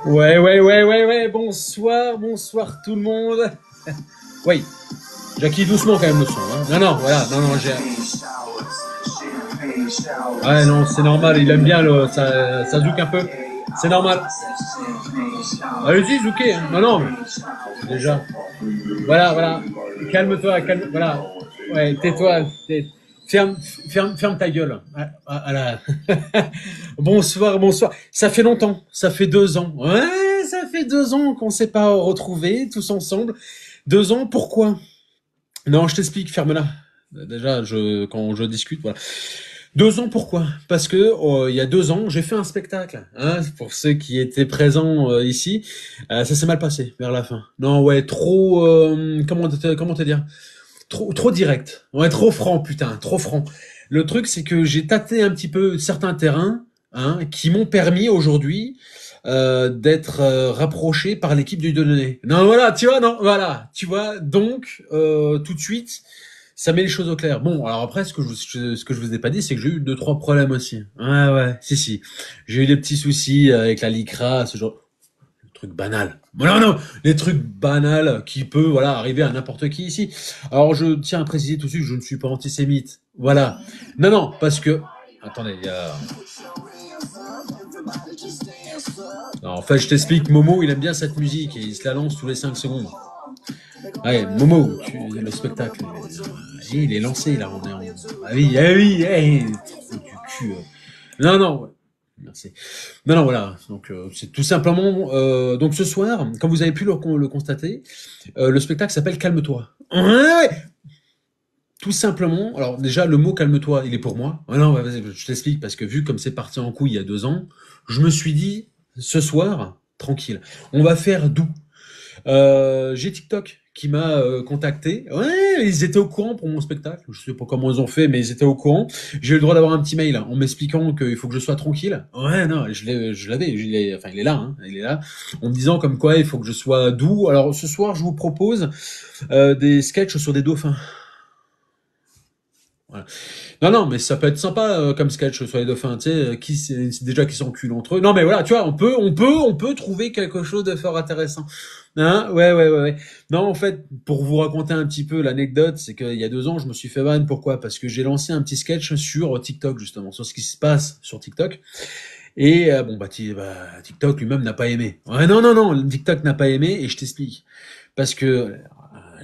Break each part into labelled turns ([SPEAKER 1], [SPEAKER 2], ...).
[SPEAKER 1] Ouais. Bonsoir, bonsoir tout le monde. Oui, Jackie, doucement quand même le son. Hein. Non, voilà, non, j'ai. Ouais, non, c'est normal, il aime bien ça zouk un peu. C'est normal. Allez-y, zouké. Hein. Non, mais déjà. Voilà. Voilà. Ouais, tais-toi. Ferme ta gueule. Voilà. Bonsoir. Ça fait longtemps. Ça fait 2 ans. Ouais, ça fait 2 ans qu'on s'est pas retrouvés tous ensemble. 2 ans, pourquoi? Non, je t'explique, ferme-la. Déjà, quand je discute, voilà. 2 ans, pourquoi? Parce que il y a 2 ans, j'ai fait un spectacle. Hein, pour ceux qui étaient présents ici, ça s'est mal passé vers la fin. Non, ouais, trop. Comment te dire? Trop direct. Ouais, trop franc, putain, trop franc. Le truc, c'est que j'ai tâté un petit peu certains terrains, hein, qui m'ont permis aujourd'hui d'être rapproché par l'équipe du Dieudonné. Non, voilà, tu vois, non, voilà, tu vois. Donc, tout de suite, ça met les choses au clair. Bon, alors après, ce que je vous ai pas dit, c'est que j'ai eu 2, 3 problèmes aussi. Ouais, si. J'ai eu des petits soucis avec la Lycra, ce genre de trucs banals. Non, les trucs banals qui peuvent, voilà, arriver à n'importe qui ici. Alors, je tiens à préciser tout de suite que je ne suis pas antisémite. Voilà. Non, parce que, attendez, il y a. Alors, en fait, je t'explique, Momo, il aime bien cette musique et il se la lance tous les 5 secondes. Ouais, Momo, le spectacle, il est lancé là, on est en. Trou du cul. Non, ouais. Merci. Non, voilà. Donc c'est tout simplement. Donc ce soir, comme vous avez pu le constater, le spectacle s'appelle Calme-toi. Ouais. Tout simplement. Alors déjà, le mot calme-toi, il est pour moi. Non, vas-y, je t'explique parce que vu comme c'est parti en couille il y a 2 ans, je me suis dit ce soir, tranquille, on va faire doux. J'ai TikTok qui m'a contacté. Ouais, ils étaient au courant pour mon spectacle. Je sais pas comment ils ont fait, mais ils étaient au courant. J'ai eu le droit d'avoir un petit mail en m'expliquant qu'il faut que je sois tranquille. Ouais, non, enfin, il est là, hein, il est là, en me disant comme quoi il faut que je sois doux. Alors ce soir, je vous propose des sketchs sur des dauphins. Voilà. Non, mais ça peut être sympa comme sketch sur les dauphins, tu sais, c'est déjà qui s'enculent entre eux. Non, mais voilà, tu vois, on peut trouver quelque chose de fort intéressant. Hein, ouais. Non, en fait, pour vous raconter un petit peu l'anecdote, c'est qu'il y a 2 ans, je me suis fait ban. Pourquoi? Parce que j'ai lancé un petit sketch sur TikTok justement, sur ce qui se passe sur TikTok. Et bon TikTok lui-même n'a pas aimé. Ouais, non, TikTok n'a pas aimé et je t'explique. Parce que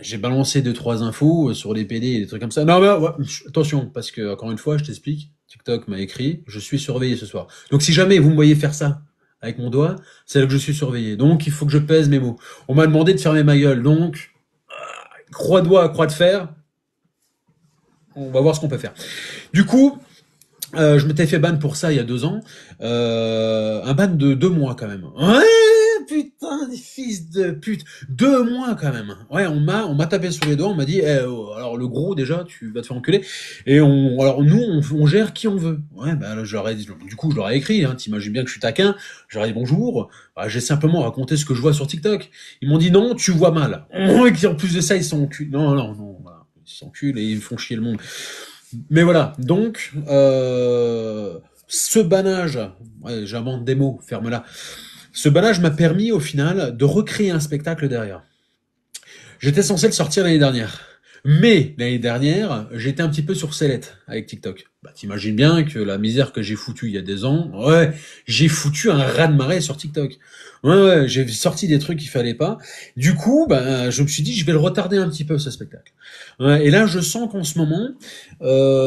[SPEAKER 1] j'ai balancé 2, 3 infos sur les PD et des trucs comme ça. Non, mais ouais, attention, parce que encore une fois, je t'explique. TikTok m'a écrit, je suis surveillé ce soir. Donc si jamais vous me voyez faire ça avec mon doigt, c'est là que je suis surveillé. Donc il faut que je pèse mes mots. On m'a demandé de fermer ma gueule. Donc croix de bois, croix de fer. On va voir ce qu'on peut faire. Du coup, je m'étais fait ban pour ça il y a 2 ans. Un ban de 2 mois quand même. Ouais, putain, des fils de pute. 2 mois quand même. Ouais, on m'a tapé sur les doigts, on m'a dit, alors le gros déjà, tu vas te faire enculer. Et alors nous, on gère qui on veut. Ouais, bah je leur ai dit, du coup, je leur ai écrit. Hein, t'imagines bien que je suis taquin. Je leur ai dit bonjour. Bah, j'ai simplement raconté ce que je vois sur TikTok. Ils m'ont dit non, tu vois mal. Et en plus de ça, ils sont enculés. Non. Voilà. Ils s'enculent et ils font chier le monde. Mais voilà, donc ce banage, ouais, j'invente des mots, ferme-la. Ce banage m'a permis au final de recréer un spectacle derrière. J'étais censé le sortir l'année dernière. Mais l'année dernière, j'étais un petit peu sur sellette avec TikTok. Bah, t'imagines bien que la misère que j'ai foutue il y a des ans, ouais, j'ai foutu un raz-de-marée sur TikTok. Ouais, j'ai sorti des trucs qu'il fallait pas. Du coup, bah, je me suis dit, je vais le retarder un petit peu, ce spectacle. Ouais, et là, je sens qu'en ce moment,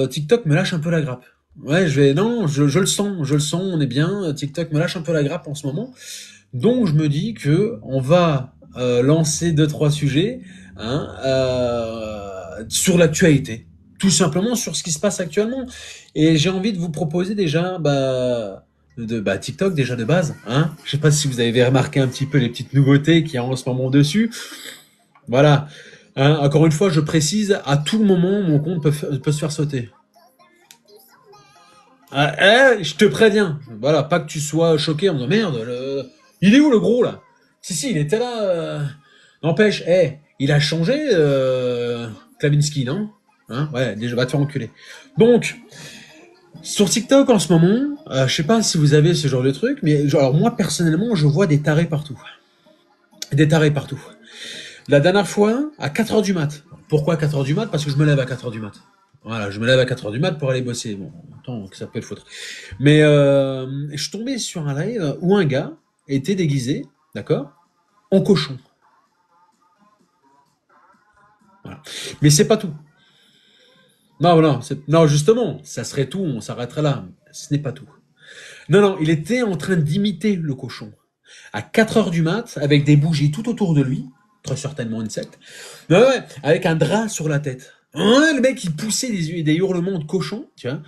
[SPEAKER 1] TikTok me lâche un peu la grappe. Ouais, non, je le sens, on est bien. TikTok me lâche un peu la grappe en ce moment. Donc je me dis que on va lancer 2, 3 sujets hein, sur l'actualité, tout simplement sur ce qui se passe actuellement. Et j'ai envie de vous proposer déjà TikTok déjà de base. Hein. Je sais pas si vous avez remarqué un petit peu les petites nouveautés qu'il y a en ce moment dessus. Voilà. Hein, encore une fois, je précise, à tout moment, mon compte peut se faire sauter. Je te préviens. Voilà, pas que tu sois choqué en me disant merde, il est où le gros là? Si, il était là. N'empêche, il a changé, Klavinsky, non? Hein? Ouais, déjà, va te faire enculer. Donc, Sur TikTok en ce moment, je sais pas si vous avez ce genre de truc, mais genre, alors moi personnellement, je vois des tarés partout. Des tarés partout. La dernière fois, à 4 heures du mat. Pourquoi 4 heures du mat? Parce que je me lève à 4 heures du mat. Voilà, je me lève à 4 heures du mat pour aller bosser. Bon, tant que ça peut être foutre. Mais je suis tombé sur un live où un gars était déguisé, d'accord, en cochon. Voilà. Mais c'est pas tout. Non, non, non, justement, ça serait tout, on s'arrêterait là. Ce n'est pas tout. Non, non, il était en train d'imiter le cochon. À 4 heures du mat, avec des bougies tout autour de lui, très certainement une secte, ouais, ouais, avec un drap sur la tête. Ouais, le mec, il poussait des hurlements de cochon, tu vois.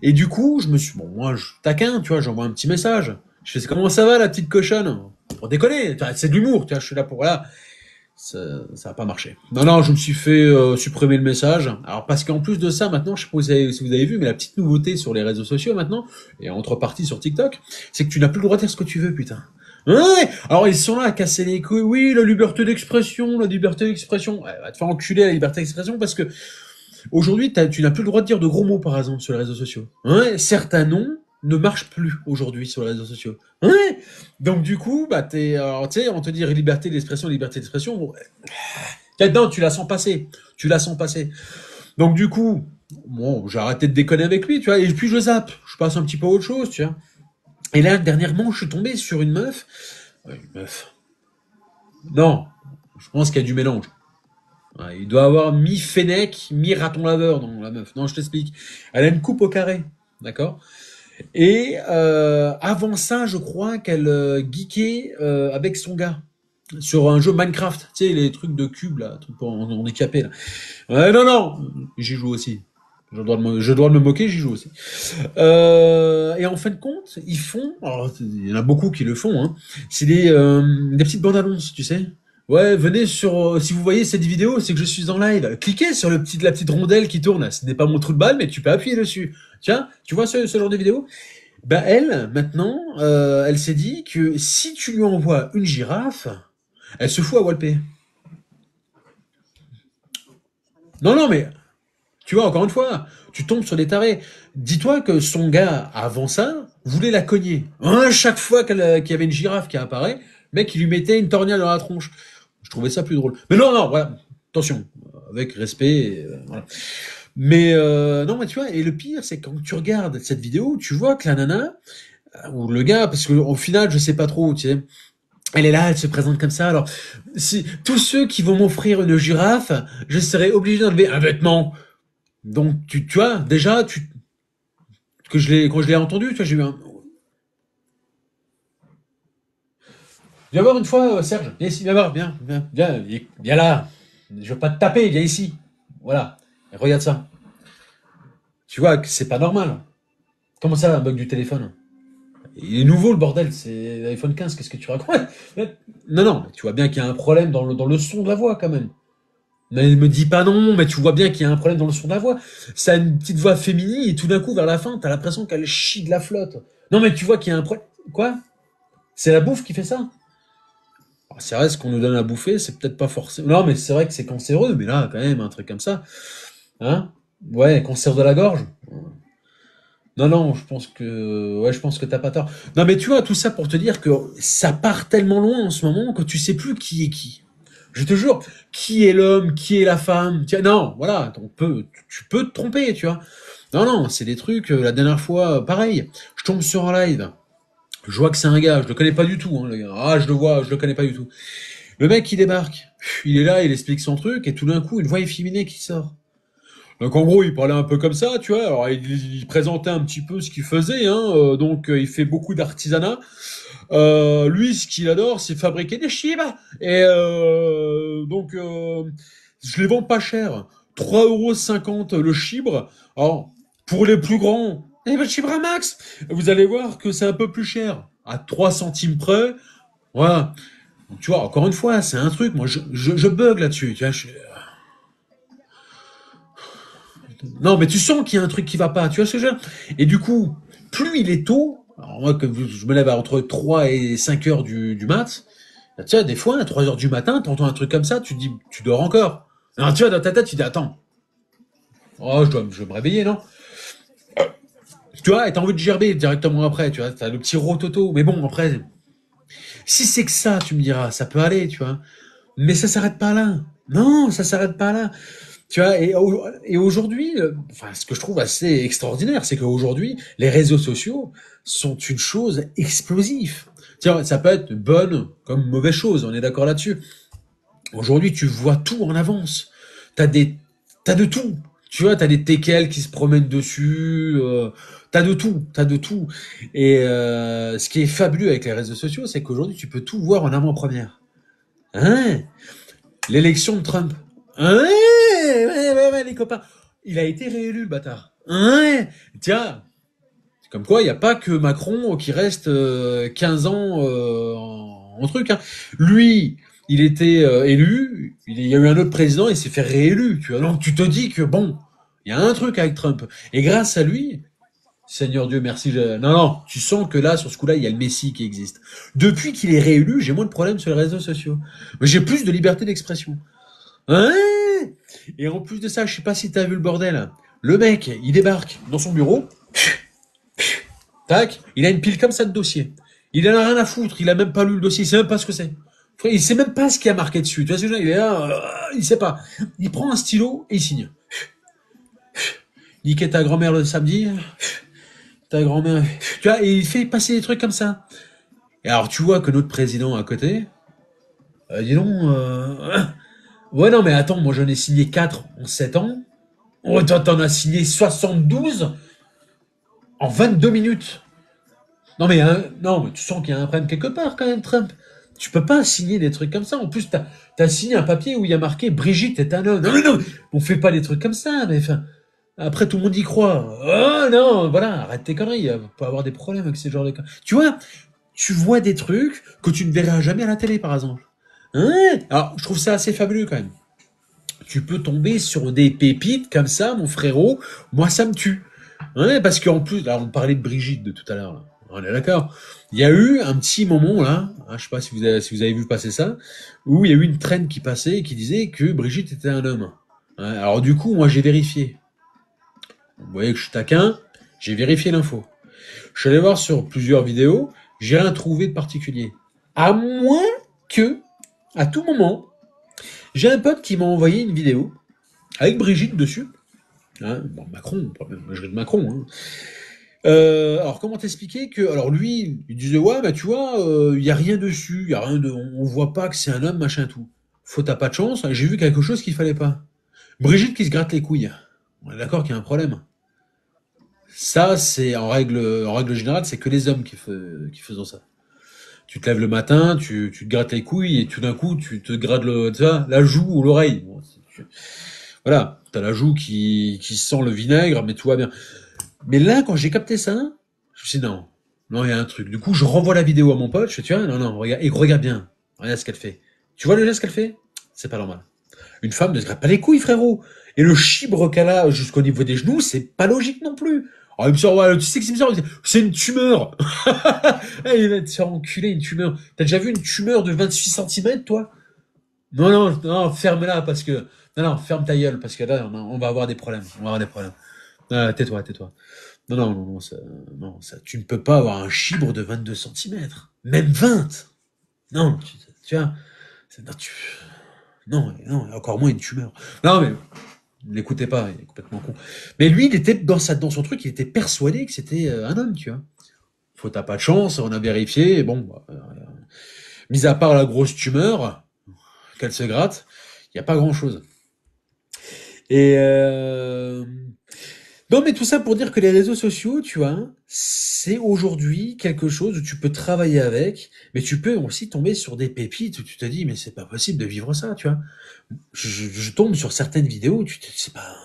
[SPEAKER 1] Et du coup, je me suis, bon, moi, je taquin, tu vois, j'envoie un petit message. Je fais, comment ça va, la petite cochonne? Pour déconner, c'est de l'humour, tu vois, je suis là pour, voilà. Ça a pas marché. Non, non, je me suis fait supprimer le message. Alors parce qu'en plus de ça, maintenant, je sais pas si vous avez vu, mais la petite nouveauté sur les réseaux sociaux maintenant, et entre parties sur TikTok, c'est que tu n'as plus le droit de dire ce que tu veux, putain. Ouais. Alors ils sont là à casser les couilles. Oui, la liberté d'expression, la liberté d'expression. Ouais, va te faire enculer la liberté d'expression parce que aujourd'hui, tu n'as plus le droit de dire de gros mots, par exemple, sur les réseaux sociaux. Ouais, certains noms ne marchent plus aujourd'hui sur les réseaux sociaux. Ouais. Donc du coup, bah tu sais, on te dit liberté d'expression. Bon, là-dedans, tu la sens passer. Tu la sens passer. Donc du coup, bon, j'ai arrêté de déconner avec lui, tu vois. Et puis je zappe. Je passe un petit peu à autre chose, tu vois. Et là, dernièrement, je suis tombé sur une meuf. Une meuf. Non, je pense qu'il y a du mélange. Ouais, il doit avoir mi-fennec, mi-raton laveur dans la meuf. Non, je t'explique. Elle a une coupe au carré, d'accord. Et avant ça, je crois qu'elle geekait avec son gars sur un jeu Minecraft. Tu sais, les trucs de cubes, là, trucs pour handicapés, là. Ouais, non, non, j'y joue aussi. Je dois me moquer, j'y joue aussi. Et en fin de compte, ils font, alors il y en a beaucoup qui le font, hein, c'est des petites bandes annonces, tu sais. Ouais, venez sur, si vous voyez cette vidéo, c'est que je suis en live. Cliquez sur la petite rondelle qui tourne. Ce n'est pas mon trou de balle, mais tu peux appuyer dessus. Tiens, tu vois ce genre de vidéo? Ben elle, maintenant, elle s'est dit que si tu lui envoies une girafe, elle se fout à walper. Non, non, mais tu vois, encore une fois, tu tombes sur des tarés. Dis-toi que son gars, avant ça, voulait la cogner. Hein, chaque fois qu'il y avait une girafe qui apparaît, le mec, il lui mettait une torgnale dans la tronche. Je trouvais ça plus drôle. Mais non, non, voilà. Attention, avec respect. Voilà. Mais non, mais tu vois, et le pire, c'est quand tu regardes cette vidéo, tu vois que la nana, ou le gars, parce qu'au final, je sais pas trop, tu sais, elle est là, elle se présente comme ça. Alors, si tous ceux qui vont m'offrir une girafe, je serai obligé d'enlever un vêtement. Donc, tu vois, déjà, quand je l'ai entendu, tu vois, j'ai eu un. Viens voir une fois, Serge. Viens ici, viens voir, viens là. Je veux pas te taper, viens ici. Voilà. Et regarde ça. Tu vois que c'est pas normal. Comment ça, un bug du téléphone? Il est nouveau le bordel, c'est l'iPhone 15, qu'est-ce que tu racontes? Non, non, tu vois bien qu'il y a un problème dans le son de la voix quand même. Mais me dis pas non, mais tu vois bien qu'il y a un problème dans le son de la voix. Ça a une petite voix féminine et tout d'un coup, vers la fin, t'as l'impression qu'elle chie de la flotte. Non, mais tu vois qu'il y a un problème. Quoi? C'est la bouffe qui fait ça? Alors, c'est vrai, ce qu'on nous donne à bouffer, c'est peut-être pas forcément. Non, mais c'est vrai que c'est cancéreux, mais là, quand même, un truc comme ça. Hein? Ouais, cancer de la gorge. Non, non, je pense que t'as pas tort. Non, mais tu vois, tout ça pour te dire que ça part tellement loin en ce moment que tu sais plus qui est qui. Je te jure, qui est l'homme, qui est la femme. Tiens, non, voilà, tu peux te tromper, tu vois. Non, non, c'est des trucs. La dernière fois, pareil, je tombe sur un live. Je vois que c'est un gars, je le connais pas du tout, hein, le gars. Ah, je le vois, je le connais pas du tout. Le mec, il débarque. Il est là, il explique son truc, et tout d'un coup, une voix efféminée qui sort. Donc en gros, il parlait un peu comme ça, tu vois. Alors il présentait un petit peu ce qu'il faisait, hein. Donc il fait beaucoup d'artisanat. Lui, ce qu'il adore, c'est fabriquer des chibres. Et donc je les vends pas cher, 3,50 € le chibre. Alors pour les plus grands, et le chibre à max, vous allez voir que c'est un peu plus cher, à 3 centimes près. Voilà. Donc, tu vois, encore une fois, c'est un truc. Moi, je bug là-dessus. Tu vois, non, mais tu sens qu'il y a un truc qui va pas, tu vois ce que je veux dire? Et du coup, plus il est tôt, alors moi, comme je me lève entre 3 et 5 heures du mat, tu sais, des fois, à 3 heures du matin, t'entends un truc comme ça, tu te dis, tu dors encore. Alors, tu vois, dans ta tête, tu dis, attends, oh, je vais me réveiller, non? Tu vois, et t'as envie de gerber directement après, tu vois, t'as le petit rototo. Mais bon, après, si c'est que ça, tu me diras, ça peut aller, tu vois. Mais ça s'arrête pas là. Non, ça s'arrête pas là. Tu vois, et aujourd'hui, enfin, ce que je trouve assez extraordinaire, c'est qu'aujourd'hui, les réseaux sociaux sont une chose explosive. Tiens, ça peut être bonne comme mauvaise chose, on est d'accord là-dessus. Aujourd'hui, tu vois tout en avance. T'as des, t'as de tout. Tu vois, t'as des teckels qui se promènent dessus. T'as de tout. Et ce qui est fabuleux avec les réseaux sociaux, c'est qu'aujourd'hui, tu peux tout voir en avant-première. Hein? L'élection de Trump. Hein? Ouais, les copains. Il a été réélu, le bâtard. Hein? Tiens, comme quoi, il n'y a pas que Macron qui reste 15 ans en truc. Hein. Lui, il était élu, il y a eu un autre président, il s'est fait réélu. Tu vois. Donc tu te dis que bon, il y a un truc avec Trump. Et grâce à lui, Seigneur Dieu, merci. Non, non, tu sens que là, sur ce coup-là, il y a le Messie qui existe. Depuis qu'il est réélu, j'ai moins de problèmes sur les réseaux sociaux. Mais j'ai plus de liberté d'expression. Hein? Et en plus de ça, je sais pas si t'as vu le bordel. Le mec, il débarque dans son bureau. Tac, il a une pile comme ça de dossiers. Il en a rien à foutre, il a même pas lu le dossier, il sait même pas ce que c'est. Frère, il sait même pas ce qu'il y a marqué dessus. Tu vois ce que je veux dire? Il est là, il sait pas. Il prend un stylo et il signe. Niquer ta grand-mère le samedi, ta grand-mère. Tu vois, et il fait passer des trucs comme ça. Et alors tu vois que notre président à côté, dis donc, ouais non mais attends, moi j'en ai signé 4 en 7 ans. Oh, toi t'en as signé 72 en 22 minutes. Non mais, non, mais tu sens qu'il y a un problème quelque part quand même, Trump. Tu peux pas signer des trucs comme ça. En plus, t'as signé un papier où il y a marqué Brigitte est un homme. Non, non, non, on fait pas des trucs comme ça. Mais enfin, après tout le monde y croit. Oh non, voilà, arrête tes conneries. Il peut avoir des problèmes avec ces genres de. Tu vois des trucs que tu ne verras jamais à la télé, par exemple. Hein? Alors, je trouve ça assez fabuleux quand même. Tu peux tomber sur des pépites comme ça, mon frérot. Moi, ça me tue. Ouais, parce qu'en plus, là, on parlait de Brigitte de tout à l'heure. Là. On est d'accord. Il y a eu un petit moment là, hein, je sais pas si vous avez vu passer ça, où il y a eu une traîne qui passait et qui disait que Brigitte était un homme. Ouais, alors du coup, moi j'ai vérifié. Vous voyez que je suis taquin, j'ai vérifié l'info. Je suis allé voir sur plusieurs vidéos, j'ai rien trouvé de particulier. À moins que, à tout moment, j'ai un pote qui m'a envoyé une vidéo avec Brigitte dessus. Hein, bon, Macron, pas même de Macron. Hein. Alors comment t'expliquer que alors lui il disait ouais bah tu vois il y a rien dessus, y a rien de on voit pas que c'est un homme machin tout. Faut t'as pas de chance, j'ai vu quelque chose qu'il fallait pas. Brigitte qui se gratte les couilles. On est d'accord qu'il y a un problème. Ça c'est en règle générale c'est que les hommes qui faisons ça. Tu te lèves le matin, tu te grattes les couilles et tout d'un coup tu te grattes tu vois, la joue ou l'oreille. Bon, voilà, t'as la joue qui sent le vinaigre mais tout va bien. Mais là, quand j'ai capté ça, je me suis dit non, non, il y a un truc. Du coup, je renvoie la vidéo à mon pote, je fais, tu vois, non, non, regarde, et regarde bien, regarde ce qu'elle fait. Tu vois le geste qu'elle fait? C'est pas normal. Une femme ne se gratte pas les couilles, frérot. Et le chibre qu'elle a jusqu'au niveau des genoux, c'est pas logique non plus. Alors, il me sort, ouais, tu sais que c'est une tumeur. Il va te faire enculer une tumeur. T'as déjà vu une tumeur de 28 centimètres, toi? Non, non, non, ferme-la parce que, non, non, ferme ta gueule parce que là, on va avoir des problèmes. On va avoir des problèmes. Tais-toi, tais-toi. Non, non, non, non, ça, tu ne peux pas avoir un chibre de 22 centimètres. Même 20. Non, tu vois, non, non, non, encore moins une tumeur. Non, mais n'écoutez pas, il est complètement con. Mais lui, il était dans son truc, il était persuadé que c'était un homme, tu vois. Faut t'as pas de chance, on a vérifié, et bon, mis à part la grosse tumeur qu'elle se gratte, il n'y a pas grand-chose. Et non, mais tout ça pour dire que les réseaux sociaux, tu vois, c'est aujourd'hui quelque chose où tu peux travailler avec, mais tu peux aussi tomber sur des pépites où tu te dis, mais c'est pas possible de vivre ça, tu vois. Je tombe sur certaines vidéos, tu te dis, c'est pas,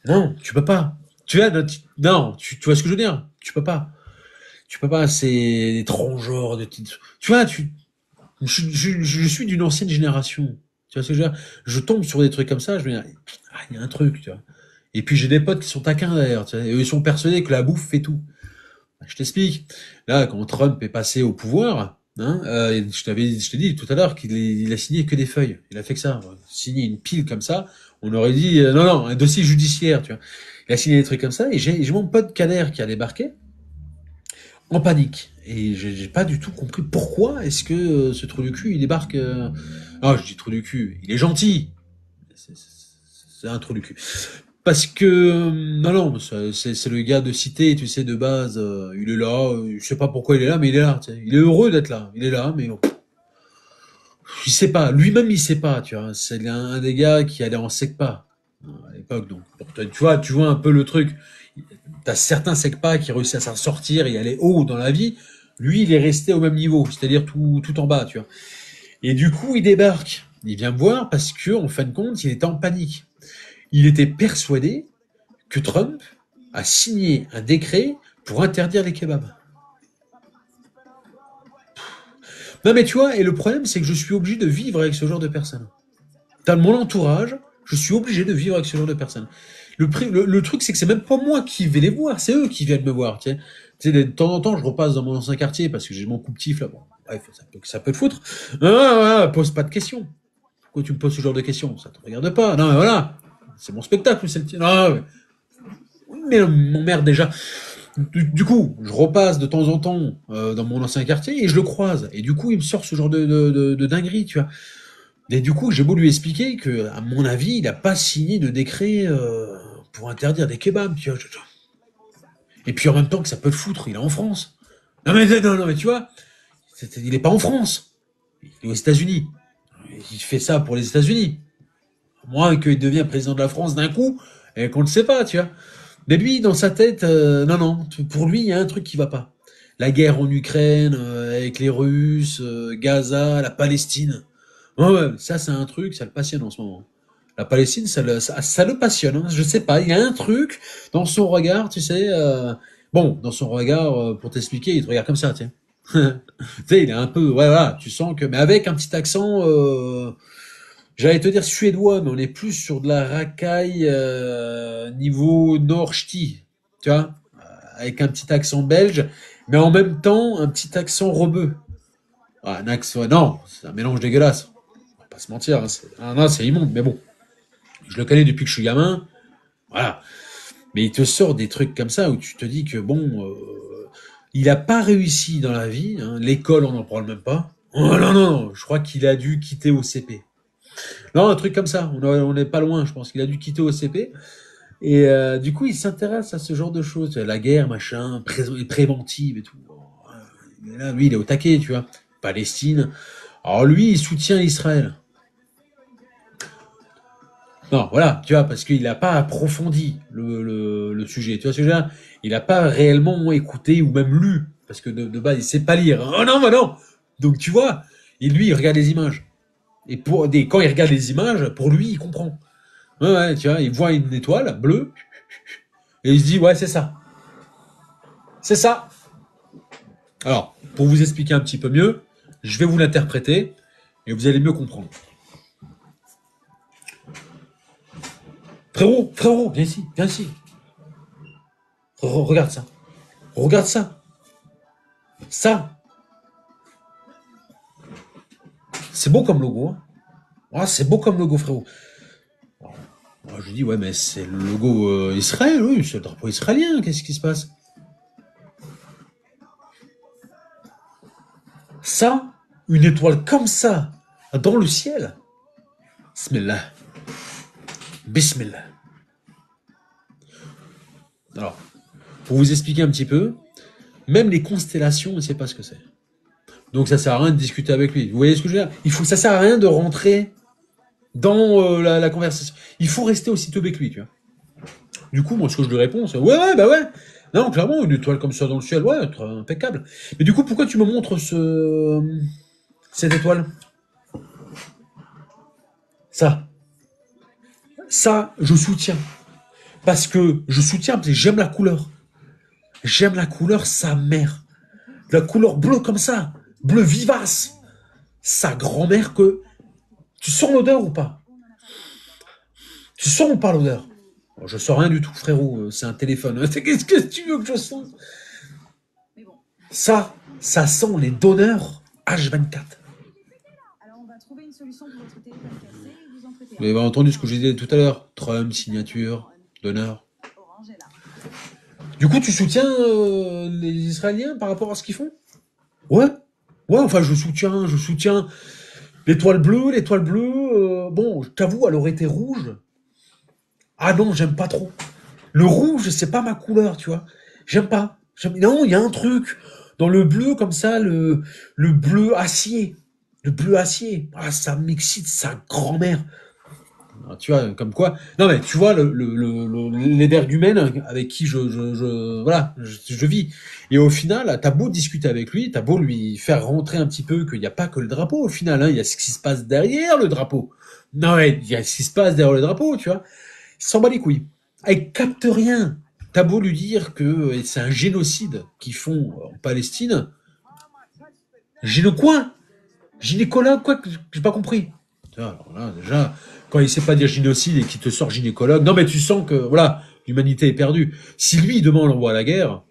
[SPEAKER 1] non, tu peux pas. Tu vois, non, tu vois ce que je veux dire? Tu peux pas. Tu peux pas, c'est des transgenres, tu vois, je suis d'une ancienne génération. Tu vois ce que je veux dire? Je tombe sur des trucs comme ça, je me dis, ah, il y a un truc, tu vois. Et puis j'ai des potes qui sont taquins d'ailleurs, tu sais, et eux, ils sont persuadés que la bouffe fait tout. Je t'explique. Là, quand Trump est passé au pouvoir, hein, je t'ai dit tout à l'heure il a signé que des feuilles. Il a fait que ça. Signé une pile comme ça, on aurait dit non, non, un dossier judiciaire, tu vois. Il a signé des trucs comme ça, et j'ai mon pote Kader qui a débarqué, en panique. Et j'ai pas du tout compris pourquoi est-ce que ce trou du cul, il débarque... Ah, je dis trou du cul, il est gentil. C'est un trou du cul. Parce que... non, non, c'est le gars de cité, tu sais, de base. Il est là, je sais pas pourquoi il est là, mais il est là. Tu sais. Il est heureux d'être là. Il est là, mais... il sait pas. Lui-même, il sait pas, tu vois. C'est un des gars qui allait en SECPA à l'époque. Donc, tu vois un peu le truc. T'as certains SECPA qui réussissent à s'en sortir et aller haut dans la vie. Lui, il est resté au même niveau, c'est-à-dire tout en bas, tu vois. Et du coup, il débarque. Il vient me voir parce que, en fin de compte, il était en panique. Il était persuadé que Trump a signé un décret pour interdire les kebabs. Non mais tu vois, et le problème c'est que je suis obligé de vivre avec ce genre de personnes. Dans mon entourage, je suis obligé de vivre avec ce genre de personnes. Le truc c'est que c'est même pas moi qui vais les voir, c'est eux qui viennent me voir. Tu sais, de temps en temps, je repasse dans mon ancien quartier parce que j'ai mon coup petit là. Bon, bref, ça peut te foutre. Pose pas de questions. Pourquoi tu me poses ce genre de questions? Ça te regarde pas. Non mais voilà, c'est mon spectacle, c'est le tien. Non, mais mon mère déjà. Du coup, je repasse de temps en temps dans mon ancien quartier et je le croise. Et du coup, il me sort ce genre de dinguerie, tu vois. Et du coup, j'ai beau lui expliquer que, à mon avis, il n'a pas signé de décret pour interdire des kebabs, tu vois. Et puis en même temps que ça peut le foutre, il est en France. Non mais non, non mais tu vois, il est pas en France, il est aux États-Unis. Il fait ça pour les États-Unis. Moins qu'il devient président de la France d'un coup et qu'on ne sait pas, tu vois. Mais lui, dans sa tête, non, non, pour lui, il y a un truc qui va pas. La guerre en Ukraine, avec les Russes, Gaza, la Palestine. Ouais, ouais, ça, c'est un truc, ça le passionne en ce moment. La Palestine, ça le passionne. Hein. Je sais pas, il y a un truc dans son regard, tu sais. Bon, dans son regard, pour t'expliquer, il te regarde comme ça, tu sais. Tu sais, il est un peu, ouais, voilà, tu sens que, mais avec un petit accent, j'allais te dire suédois, mais on est plus sur de la racaille niveau nord-ch'ti, tu vois, avec un petit accent belge, mais en même temps un petit accent rebeu. Ah, un accent, non, c'est un mélange dégueulasse. On va pas se mentir, hein, non, c'est immonde, mais bon, je le connais depuis que je suis gamin, voilà. Mais il te sort des trucs comme ça où tu te dis que bon, il a pas réussi dans la vie, hein, l'école on n'en parle même pas. Oh non, non, non, je crois qu'il a dû quitter OCP. Non, un truc comme ça. On n'est pas loin, je pense qu'il a dû quitter OCP. Et du coup, il s'intéresse à ce genre de choses. La guerre, machin, préventive et tout. Et là, lui, il est au taquet, tu vois. Palestine. Alors lui, il soutient Israël. Non, voilà, tu vois, parce qu'il n'a pas approfondi le sujet. Tu vois ce que je veux dire? Il n'a pas réellement écouté ou même lu. Parce que de base, il sait pas lire. Oh non, bah non! Donc tu vois, et lui, il regarde les images. Et quand il regarde les images, pour lui, il comprend. Ouais, ouais, tu vois, il voit une étoile bleue et il se dit, ouais, c'est ça. C'est ça. Alors, pour vous expliquer un petit peu mieux, je vais vous l'interpréter et vous allez mieux comprendre. Frérot, frérot, viens ici, viens ici. Regarde ça. Regarde ça. Ça. C'est beau comme logo. Hein. Ah, c'est beau comme logo, frérot. Alors, je lui dis, ouais, mais c'est le logo Israël, oui, c'est le drapeau israélien. Qu'est-ce qui se passe? Ça, une étoile comme ça, dans le ciel. Bismillah. Bismillah. Alors, pour vous expliquer un petit peu, même les constellations, on ne sait pas ce que c'est. Donc ça sert à rien de discuter avec lui. Vous voyez ce que je veux dire? Ça sert à rien de rentrer dans la conversation. Il faut rester aussi teubé que lui, tu vois. Du coup, moi, ce que je lui réponds, c'est ouais, ouais, bah ouais. Non, clairement, une étoile comme ça dans le ciel, ouais, impeccable. Mais du coup, pourquoi tu me montres cette étoile? Ça. Ça, je soutiens. Parce que je soutiens, parce que j'aime la couleur. J'aime la couleur, sa mère. La couleur bleue comme ça. Bleu vivace. Sa grand-mère que... Tu sens l'odeur ou pas? Tu sens ou pas l'odeur? Bon, je sens rien du tout, frérot. C'est un téléphone. Qu'est-ce que tu veux que je sente? Ça sent les donneurs H24. Vous avez entendu ce que je disais tout à l'heure. Trump, signature, donneur. Du coup, tu soutiens les Israéliens par rapport à ce qu'ils font? Ouais. Ouais, enfin, je soutiens l'étoile bleue. Bon, je t'avoue, elle aurait été rouge. Ah non, j'aime pas trop. Le rouge, c'est pas ma couleur, tu vois. J'aime pas. Non, il y a un truc dans le bleu comme ça, le bleu acier. Le bleu acier. Ah, ça m'excite, sa grand-mère. Ah, tu vois, comme quoi. Non, mais tu vois, l'énergumène avec qui voilà, je vis. Et au final, t'as beau discuter avec lui, t'as beau lui faire rentrer un petit peu qu'il n'y a pas que le drapeau au final, hein, il y a ce qui se passe derrière le drapeau. Non, ouais, il y a ce qui se passe derrière le drapeau, tu vois. Il s'en bat les couilles. Elle capte rien. T'as beau lui dire que c'est un génocide qu'ils font en Palestine. Géno quoi? Gynécologue quoi? J'ai pas compris. Alors là, déjà, quand il sait pas dire génocide et qu'il te sort gynécologue, non mais tu sens que voilà, l'humanité est perdue. Si lui demain on l'envoie à la guerre,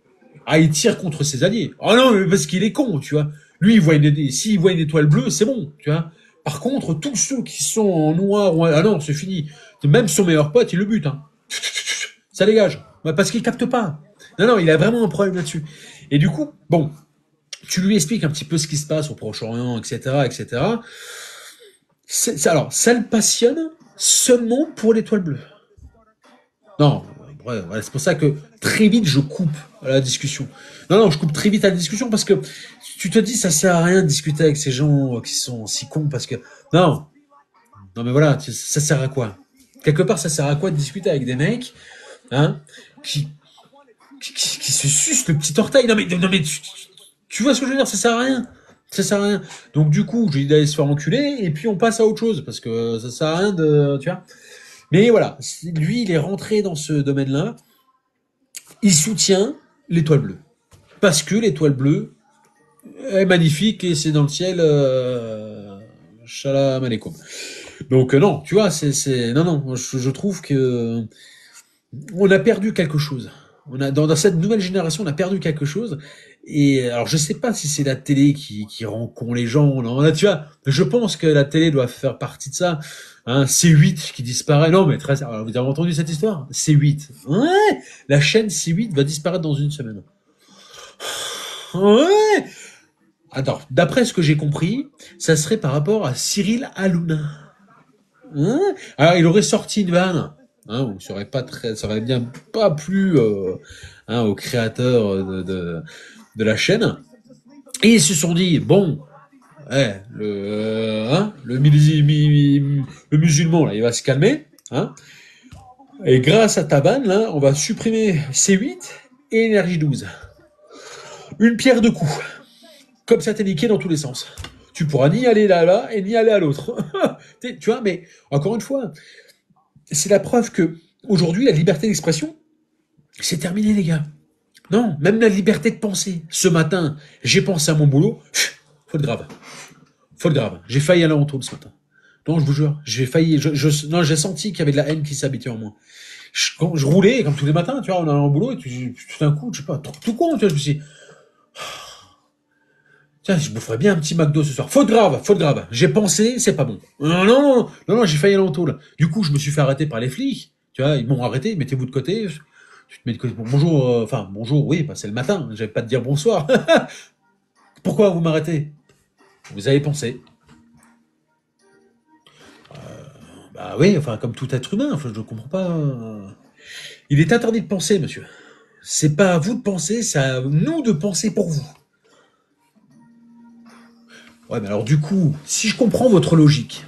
[SPEAKER 1] ah il tire contre ses alliés. Oh non, mais parce qu'il est con, tu vois. Lui, s'il voit une étoile bleue, c'est bon, tu vois. Par contre, tous ceux qui sont en noir, ah non, c'est fini. Même son meilleur pote, il le bute, hein. Ça dégage. Parce qu'il capte pas. Non, non, il a vraiment un problème là-dessus. Et du coup, bon, tu lui expliques un petit peu ce qui se passe au Proche-Orient, etc., etc. Alors, ça le passionne seulement pour l'étoile bleue. Non, ouais, c'est pour ça que très vite je coupe la discussion. Non, non, je coupe très vite la discussion parce que tu te dis ça sert à rien de discuter avec ces gens qui sont si cons parce que non, non mais voilà, ça sert à quoi? Quelque part, ça sert à quoi de discuter avec des mecs, hein, qui qui se suce le petit orteil. Non mais tu vois ce que je veux dire, ça sert à rien. Ça sert à rien. Donc du coup, je lui dis d'aller se faire enculer et puis on passe à autre chose parce que ça sert à rien de, tu vois. Mais voilà, lui, il est rentré dans ce domaine-là. Il soutient l'étoile bleue parce que l'étoile bleue est magnifique et c'est dans le ciel. Shalom alaikum. Donc non, tu vois, non non, je trouve que on a perdu quelque chose. On a dans cette nouvelle génération, on a perdu quelque chose. Et alors, je sais pas si c'est la télé qui rend con les gens. Non, tu vois, je pense que la télé doit faire partie de ça. Hein, C8 qui disparaît. Non, mais très. Alors, vous avez entendu cette histoire? C8. Ouais, la chaîne C8 va disparaître dans une semaine. Ouais. Alors, d'après ce que j'ai compris, ça serait par rapport à Cyril Hanouna. Hein, alors, il aurait sorti une vanne. Hein, où ça aurait bien pas plu hein, aux créateurs de la chaîne. Et ils se sont dit, bon, ouais, le musulman, là, il va se calmer. Hein, et grâce à ta vanne, là, on va supprimer C8 et Énergie 12. Une pierre deux coups. Comme ça, t'es niqué dans tous les sens. Tu pourras ni aller là et ni aller à l'autre. Tu vois, mais encore une fois, c'est la preuve que aujourd'hui, la liberté d'expression, c'est terminé, les gars. Non, même la liberté de penser. Ce matin, j'ai pensé à mon boulot. Faute grave. Faute grave. J'ai failli aller en taule ce matin. Non, je vous jure, j'ai failli. Non, j'ai senti qu'il y avait de la haine qui s'habitait en moi. Quand je roulais, comme tous les matins, tu vois, on allait au boulot, et tout d'un coup, je sais pas, tout con, tu vois, je me suis dit, tiens, je me ferais bien un petit McDo ce soir. Faute grave, faute grave. J'ai pensé, c'est pas bon. Non, non, non, non, non, j'ai failli aller en taule. Du coup, je me suis fait arrêter par les flics. Tu vois, ils m'ont arrêté, mettez-vous de côté. Tu te mets de côté. Bon, bonjour, enfin, bonjour, oui, bah, c'est le matin. J'avais pas te dire bonsoir. Pourquoi vous m'arrêtez? Vous avez pensé. Bah oui, enfin, comme tout être humain, enfin, je ne comprends pas. Il est interdit de penser, monsieur. C'est pas à vous de penser, c'est à nous de penser pour vous. Ouais, mais alors du coup, si je comprends votre logique,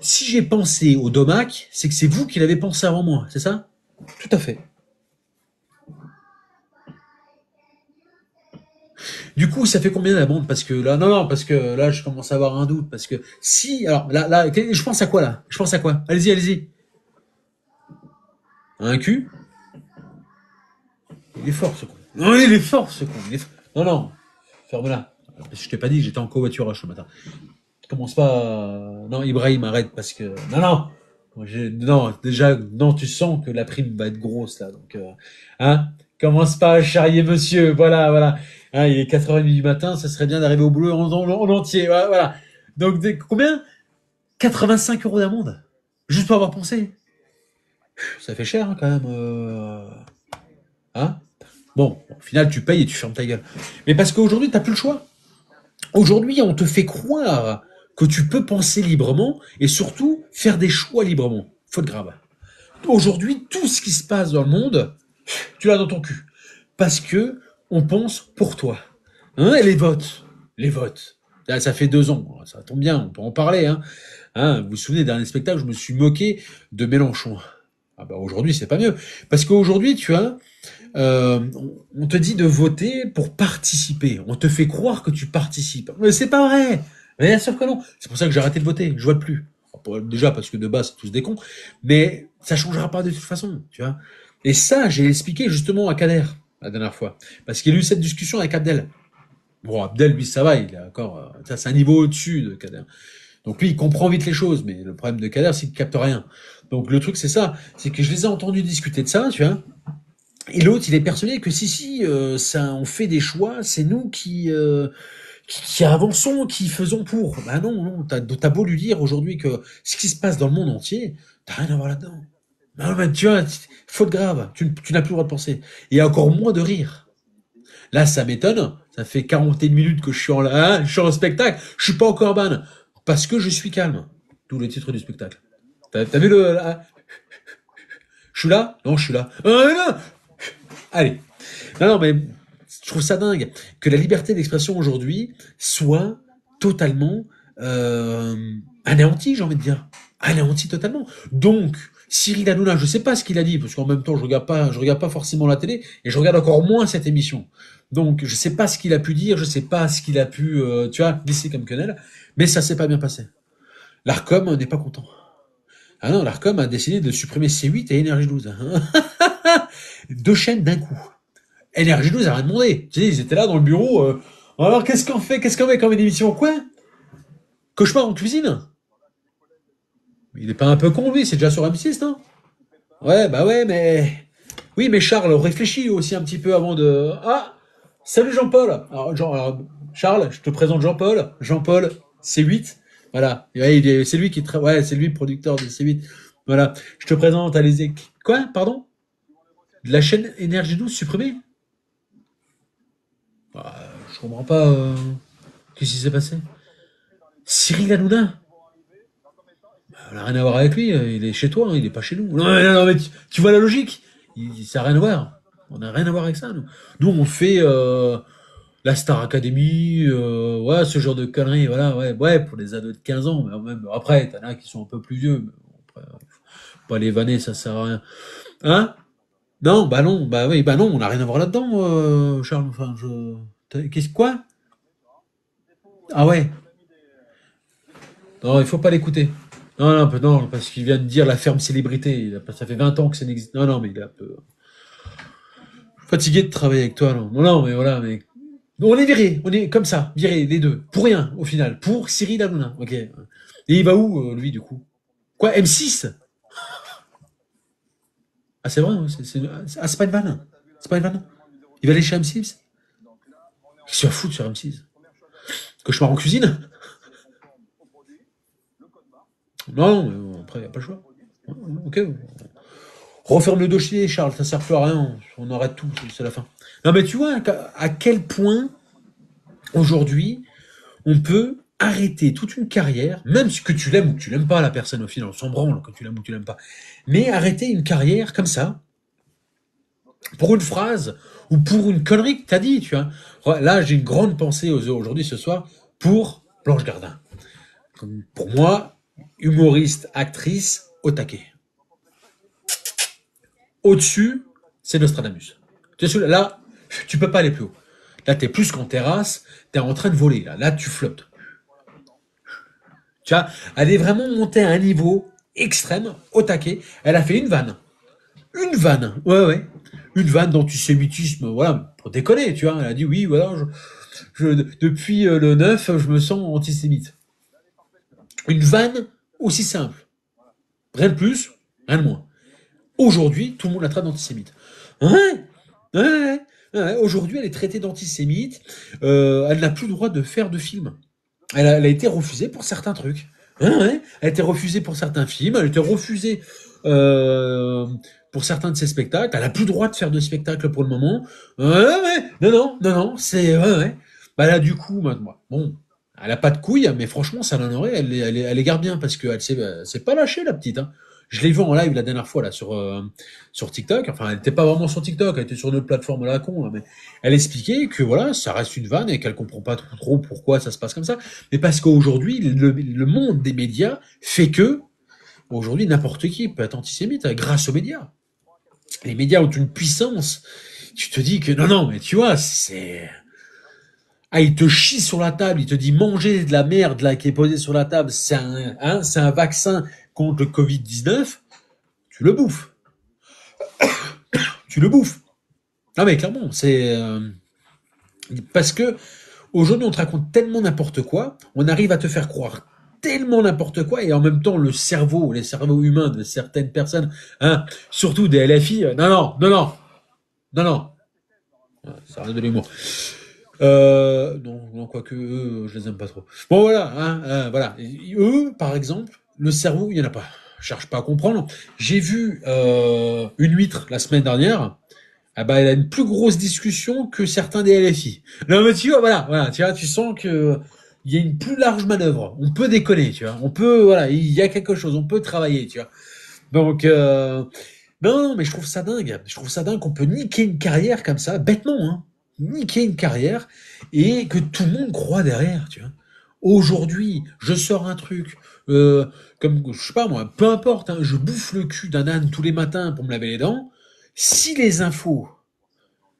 [SPEAKER 1] si j'ai pensé au domac, c'est que c'est vous qui l'avez pensé avant moi, c'est ça? Tout à fait. Du coup, ça fait combien d'amende? Parce que là, non, non, parce que là, je commence à avoir un doute. Parce que si, alors là, je pense à quoi là? Je pense à quoi? Allez-y, allez-y. Un cul? Il est fort ce con. Non, il est fort ce con. Non, non, ferme-la. Je t'ai pas dit, j'étais en covoiturage ce matin. Commence pas. Non, Ibrahim, arrête parce que. Non, non. Non, déjà, non, tu sens que la prime va être grosse là. Donc, hein, commence pas à charrier monsieur. Voilà, voilà. Hein, il est 4h30 du matin, ça serait bien d'arriver au boulot en entier. Voilà, voilà. Donc, combien? 85 € d'amende. Juste pour avoir pensé. Ça fait cher hein, quand même. Hein? Bon, au final, tu payes et tu fermes ta gueule. Mais parce qu'aujourd'hui, t'as plus le choix. Aujourd'hui, on te fait croire que tu peux penser librement et surtout faire des choix librement. Faute grave. Aujourd'hui, tout ce qui se passe dans le monde, tu l'as dans ton cul. Parce que on pense pour toi. Hein, et les votes. Les votes. Là, ça fait 2 ans. Ça tombe bien, on peut en parler. Vous vous souvenez, dernier spectacle, je me suis moqué de Mélenchon. Ah bah aujourd'hui, c'est pas mieux. Parce qu'aujourd'hui, on te dit de voter pour participer. On te fait croire que tu participes. Mais c'est pas vrai. Bien sûr que non. C'est pour ça que j'ai arrêté de voter. Je vote plus. Déjà parce que de base, c'est tous des cons. Mais ça changera pas de toute façon, tu vois. Et ça, j'ai expliqué justement à Kader la dernière fois. Parce qu'il y a eu cette discussion avec Abdel. Bon, Abdel, lui, ça va. Il est encore, ça, c'est un niveau au-dessus de Kader. Donc lui, il comprend vite les choses. Mais le problème de Kader, c'est qu'il capte rien. Donc le truc, c'est ça. C'est que je les ai entendus discuter de ça, tu vois. Et l'autre, il est persuadé que si, ça, on fait des choix, c'est nous qui avançons, qui faisons pour. Bah non, non, t'as beau lui dire aujourd'hui que ce qui se passe dans le monde entier, t'as rien à voir là-dedans. Non, mais tu vois, faute grave, tu n'as plus le droit de penser. Et encore moins de rire. Là, ça m'étonne, ça fait 41 minutes que je suis en spectacle, je suis pas encore ban, parce que je suis calme. D'où le titre du spectacle. T'as vu je suis là? Non, je suis là. Non. Allez. Non, mais je trouve ça dingue que la liberté d'expression aujourd'hui soit totalement anéantie, j'ai envie de dire. Anéantie totalement. Donc, Cyril Hanouna, je sais pas ce qu'il a dit, parce qu'en même temps, je regarde pas forcément la télé, et je regarde encore moins cette émission. Donc, je sais pas ce qu'il a pu dire, je sais pas ce qu'il a pu, glisser comme quenelle, mais ça s'est pas bien passé. L'Arcom n'est pas content. Ah non, l'Arcom a décidé de supprimer C8 et Énergie 12. 2 chaînes d'un coup. NRJ12 a rien demandé. Tu sais, ils étaient là dans le bureau. Alors, qu'est-ce qu'on fait? Qu'est-ce qu'on met comme une émission? Quoi? Cauchemar en cuisine? Il est pas un peu con, lui? C'est déjà sur M6, non? Ouais, bah ouais, mais... Oui, mais Charles, réfléchis aussi un petit peu avant de... Ah! Salut Jean-Paul! Alors, Charles, je te présente Jean-Paul. Jean-Paul, C8. Voilà. Ouais, c'est lui qui... Ouais, c'est lui le producteur de C8. Voilà. Je te présente, allez-y. Quoi? Pardon? De la chaîne Énergie 12 supprimée? Bah, je comprends pas. Qu'est-ce qui s'est passé? Cyril Hanouna? On n'a rien à voir avec lui. Il est chez toi, hein, il est pas chez nous. Non, non, mais tu vois la logique? Ça n'a rien à voir. On n'a rien à voir avec ça, nous. Nous, on fait la Star Academy, ouais, ce genre de conneries, voilà, ouais, pour les ados de 15 ans. Mais même après, t'en as qui sont un peu plus vieux. Mais bon, après, pas les vanner, ça sert à rien. Hein? Non, bah non, bah oui, bah non, on n'a rien à voir là-dedans, Charles. Enfin, Qu'est-ce quoi? Ah ouais. Non, il faut pas l'écouter. Non, non, parce qu'il vient de dire la ferme célébrité. Ça fait 20 ans que ça n'existe. Non, non, mais il est un peu fatigué de travailler avec toi. Non, non, non, mais voilà, mais on est viré, on est comme ça, viré les deux, pour rien au final, pour Cyril Hanouna. Ok. Et il va où lui du coup? Quoi, M6? Ah c'est vrai, hein, c'est pas une vanne. C'est pas une vanne. Il va aller chez M6? Qu'est-ce qu'il va foutre sur M6? Cauchemar en cuisine? Non, mais après, il n'y a pas le choix. Ok. Referme le dossier, Charles, ça sert plus à rien. On arrête tout, c'est la fin. Non, mais tu vois à quel point, aujourd'hui, on peut arrêter toute une carrière, même si que tu l'aimes ou que tu l'aimes pas, la personne, au final, on s'en branle que tu l'aimes ou que tu l'aimes pas. Mais arrêter une carrière comme ça, pour une phrase, ou pour une connerie que t'as dit, tu vois. Là, j'ai une grande pensée aujourd'hui, ce soir, pour Blanche Gardin. Pour moi, humoriste, actrice, au taquet. Au-dessus, c'est Nostradamus. Là, tu peux pas aller plus haut. Là, t'es plus qu'en terrasse, t'es en train de voler. Là, tu flottes. Tu vois, elle est vraiment montée à un niveau extrême, au taquet. Elle a fait une vanne. Une vanne. Ouais. Une vanne d'antisémitisme, voilà, pour déconner, tu vois. Elle a dit oui, voilà, depuis le 9, je me sens antisémite. Une vanne aussi simple. Rien de plus, rien de moins. Aujourd'hui, tout le monde la traite d'antisémite. Ouais, ouais, ouais. Aujourd'hui, elle est traitée d'antisémite. Elle n'a plus le droit de faire de film. Elle a été refusée pour certains trucs. Ouais, ouais. Elle a été refusée pour certains films, elle a été refusée euh, pour certains de ses spectacles. Elle a plus le droit de faire de spectacle pour le moment. Ouais, ouais. Non, non, non, non. C'est ouais, ouais. Bah là, du coup, moi, bon, elle a pas de couilles, mais franchement, ça l'honorait. Elle les garde bien parce qu'elle s'est pas lâchée, la petite. Hein. Je l'ai vu en live la dernière fois là sur TikTok. Enfin, elle était pas vraiment sur TikTok, elle était sur une autre plateforme à la con. Là, mais elle expliquait que voilà, ça reste une vanne et qu'elle comprend pas trop pourquoi ça se passe comme ça. Mais parce qu'aujourd'hui, le monde des médias fait que aujourd'hui n'importe qui peut être antisémite grâce aux médias. Les médias ont une puissance. Tu te dis que non, non, mais tu vois, c'est ah, il te chie sur la table, il te dit manger de la merde là qui est posée sur la table, c'est un vaccin contre le Covid-19, tu le bouffes. Tu le bouffes. Non mais clairement, c'est parce que aujourd'hui on te raconte tellement n'importe quoi, on arrive à te faire croire tellement n'importe quoi et en même temps les cerveaux humains de certaines personnes, hein, surtout des LFI, non non non non non non, ça rien de l'humour. Non, non, quoique eux, je les aime pas trop. Bon, voilà, hein, voilà. Et eux, par exemple, le cerveau, il y en a pas. Je cherche pas à comprendre. J'ai vu une huître la semaine dernière. Ah bah, elle a une plus grosse discussion que certains des LFI. Non, mais tu vois, voilà, voilà, tu vois, tu sens que il y a une plus large manœuvre. On peut déconner, tu vois. On peut, voilà, il y a quelque chose. On peut travailler, tu vois. Donc, non, non, mais je trouve ça dingue. Je trouve ça dingue qu'on peut niquer une carrière comme ça, bêtement, hein. Niquer une carrière et que tout le monde croit derrière, tu vois. Aujourd'hui, je sors un truc, comme, je sais pas moi, peu importe, hein, je bouffe le cul d'un âne tous les matins pour me laver les dents. Si les infos,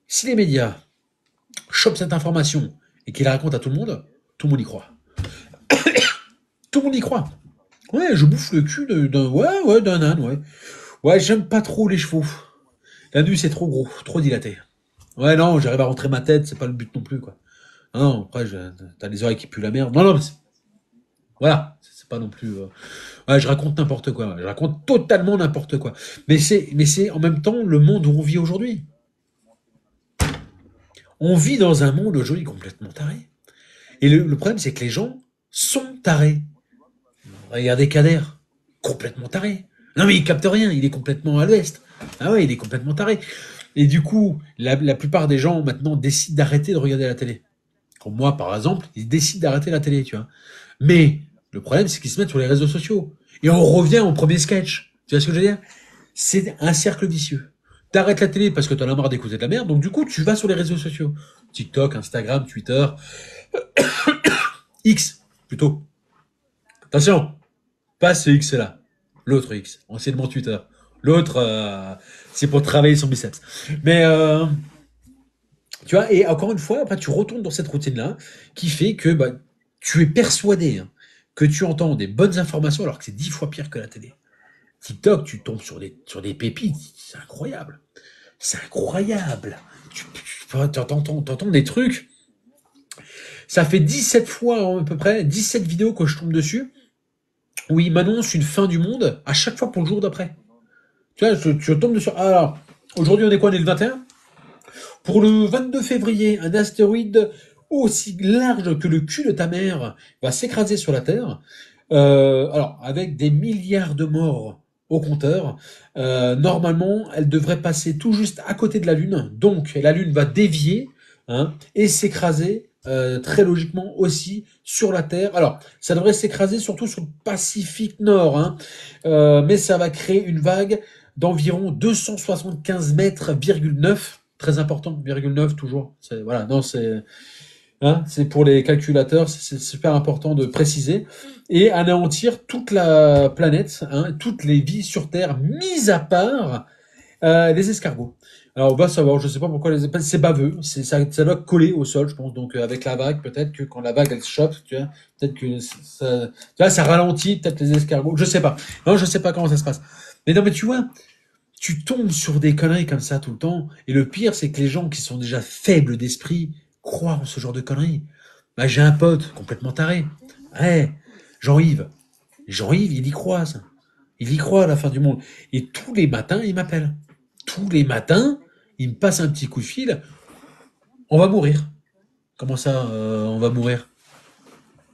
[SPEAKER 1] si les médias chopent cette information et qu'ils la racontent à tout le monde y croit. Tout le monde y croit. Ouais, je bouffe le cul ouais, ouais, d'un âne, ouais. Ouais, j'aime pas trop les chevaux. L'anus c'est trop gros, trop dilaté. Ouais, non, j'arrive à rentrer ma tête, c'est pas le but non plus, quoi. Non, après, t'as les oreilles qui puent la merde. Non, non, mais voilà, c'est pas non plus. Ouais, je raconte n'importe quoi. Je raconte totalement n'importe quoi. Mais c'est en même temps le monde où on vit aujourd'hui. On vit dans un monde aujourd'hui complètement taré. Et le problème, c'est que les gens sont tarés. Regardez Kader, complètement taré. Non, mais il capte rien, il est complètement à l'ouest. Ah ouais, il est complètement taré. Et du coup, la plupart des gens maintenant décident d'arrêter de regarder la télé. Comme moi, par exemple, ils décident d'arrêter la télé, tu vois. Mais le problème, c'est qu'ils se mettent sur les réseaux sociaux. Et on revient au premier sketch. Tu vois ce que je veux dire? C'est un cercle vicieux. T'arrêtes la télé parce que t'en as marre d'écouter de la merde, donc du coup, tu vas sur les réseaux sociaux. TikTok, Instagram, Twitter, X, plutôt. Attention, pas ce X-là. L'autre X, anciennement Twitter. L'autre, c'est pour travailler son biceps. Mais, tu vois, et encore une fois, après, tu retournes dans cette routine-là qui fait que bah, tu es persuadé hein, que tu entends des bonnes informations alors que c'est 10 fois pire que la télé. TikTok, tu tombes sur des pépites, c'est incroyable. C'est incroyable. T'entends des trucs. Ça fait 17 fois à peu près, 17 vidéos que je tombe dessus, où il m'annonce une fin du monde à chaque fois pour le jour d'après. Tu vois, je tombe dessus. Alors, aujourd'hui on est quoi? On est le 21. Pour le 22 février, un astéroïde aussi large que le cul de ta mère va s'écraser sur la Terre. Alors, avec des milliards de morts au compteur, normalement, elle devrait passer tout juste à côté de la Lune. Donc, la Lune va dévier hein, et s'écraser très logiquement aussi sur la Terre. Alors, ça devrait s'écraser surtout sur le Pacifique Nord, hein, mais ça va créer une vague d'environ 275 mètres,9. Très important, 9 toujours. Voilà, non, c'est pour les calculateurs, c'est super important de préciser. Et anéantir toute la planète, hein, toutes les vies sur Terre, mis à part les escargots. Alors on va savoir, je sais pas pourquoi les espèces, c'est baveux, ça doit coller au sol, je pense. Donc avec la vague, peut-être que quand la vague elle chope, tu vois, peut-être que ça ralentit peut-être les escargots. Je sais pas. Non, je sais pas comment ça se passe. Mais non, mais tu vois, tu tombes sur des conneries comme ça tout le temps. Et le pire, c'est que les gens qui sont déjà faibles d'esprit croient en ce genre de conneries. Bah, j'ai un pote complètement taré. Ouais, Jean-Yves. Jean-Yves, il y croit, ça. Il y croit à la fin du monde. Et tous les matins, il m'appelle. Tous les matins, il me passe un petit coup de fil. On va mourir. Comment ça, on va mourir?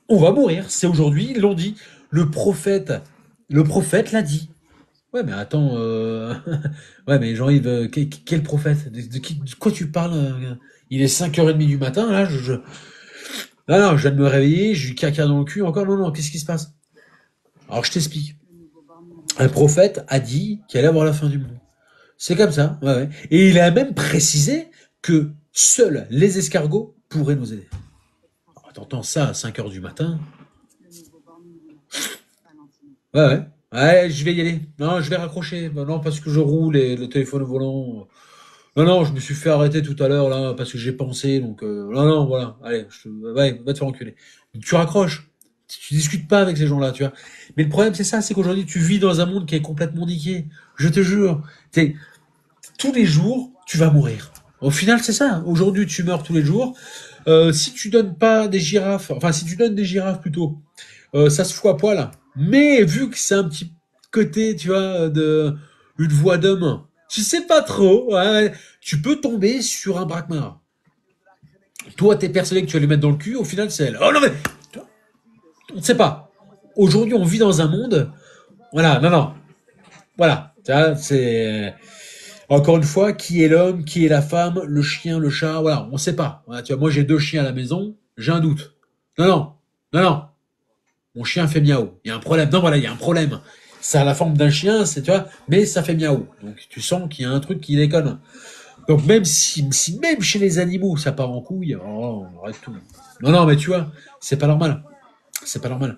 [SPEAKER 1] On va mourir. C'est aujourd'hui, ils l'ont dit. Le prophète, le prophète l'a dit. Ouais, mais attends, ouais, mais Jean-Yves, quel prophète? De quoi tu parles? Il est 5h30 du matin, là, non, non, je viens de me réveiller, j'ai eu caca dans le cul encore, non, non, qu'est-ce qui se passe? Alors, je t'explique. Un prophète a dit qu'il allait avoir la fin du monde. C'est comme ça, ouais, ouais. Et il a même précisé que seuls les escargots pourraient nous aider. Alors, t'entends ça à 5 heures du matin? Ouais, ouais. Ouais, je vais y aller. Non, je vais raccrocher. Bah non, parce que je roule et le téléphone au volant. Non, non, je me suis fait arrêter tout à l'heure, là, parce que j'ai pensé, donc, non, non, voilà. Allez, ouais, va te faire enculer. Tu raccroches. Tu discutes pas avec ces gens-là, tu vois. Mais le problème, c'est ça, c'est qu'aujourd'hui, tu vis dans un monde qui est complètement niqué. Je te jure. Tous les jours, tu vas mourir. Au final, c'est ça. Aujourd'hui, tu meurs tous les jours. Si tu donnes pas des girafes, enfin, si tu donnes des girafes plutôt, ça se fout à poil. Mais vu que c'est un petit côté, tu vois, de une voix d'homme, tu sais pas trop, ouais, tu peux tomber sur un braquemar. Toi, t'es persuadé que tu vas lui mettre dans le cul, au final, c'est elle. Oh non, mais on ne sait pas. Aujourd'hui, on vit dans un monde. Voilà, non, non. Voilà. Ça, c'est. Encore une fois, qui est l'homme, qui est la femme, le chien, le chat, voilà, on ne sait pas. Voilà, tu vois, moi j'ai 2 chiens à la maison, j'ai un doute. Non, non, non, non, mon chien fait miaou. Il y a un problème. Non, voilà, il y a un problème. Ça a la forme d'un chien, c'est tu vois, mais ça fait miaou. Donc tu sens qu'il y a un truc qui déconne. Donc même si même chez les animaux ça part en couille, oh, on arrête tout. Non, non, mais tu vois, c'est pas normal. C'est pas normal.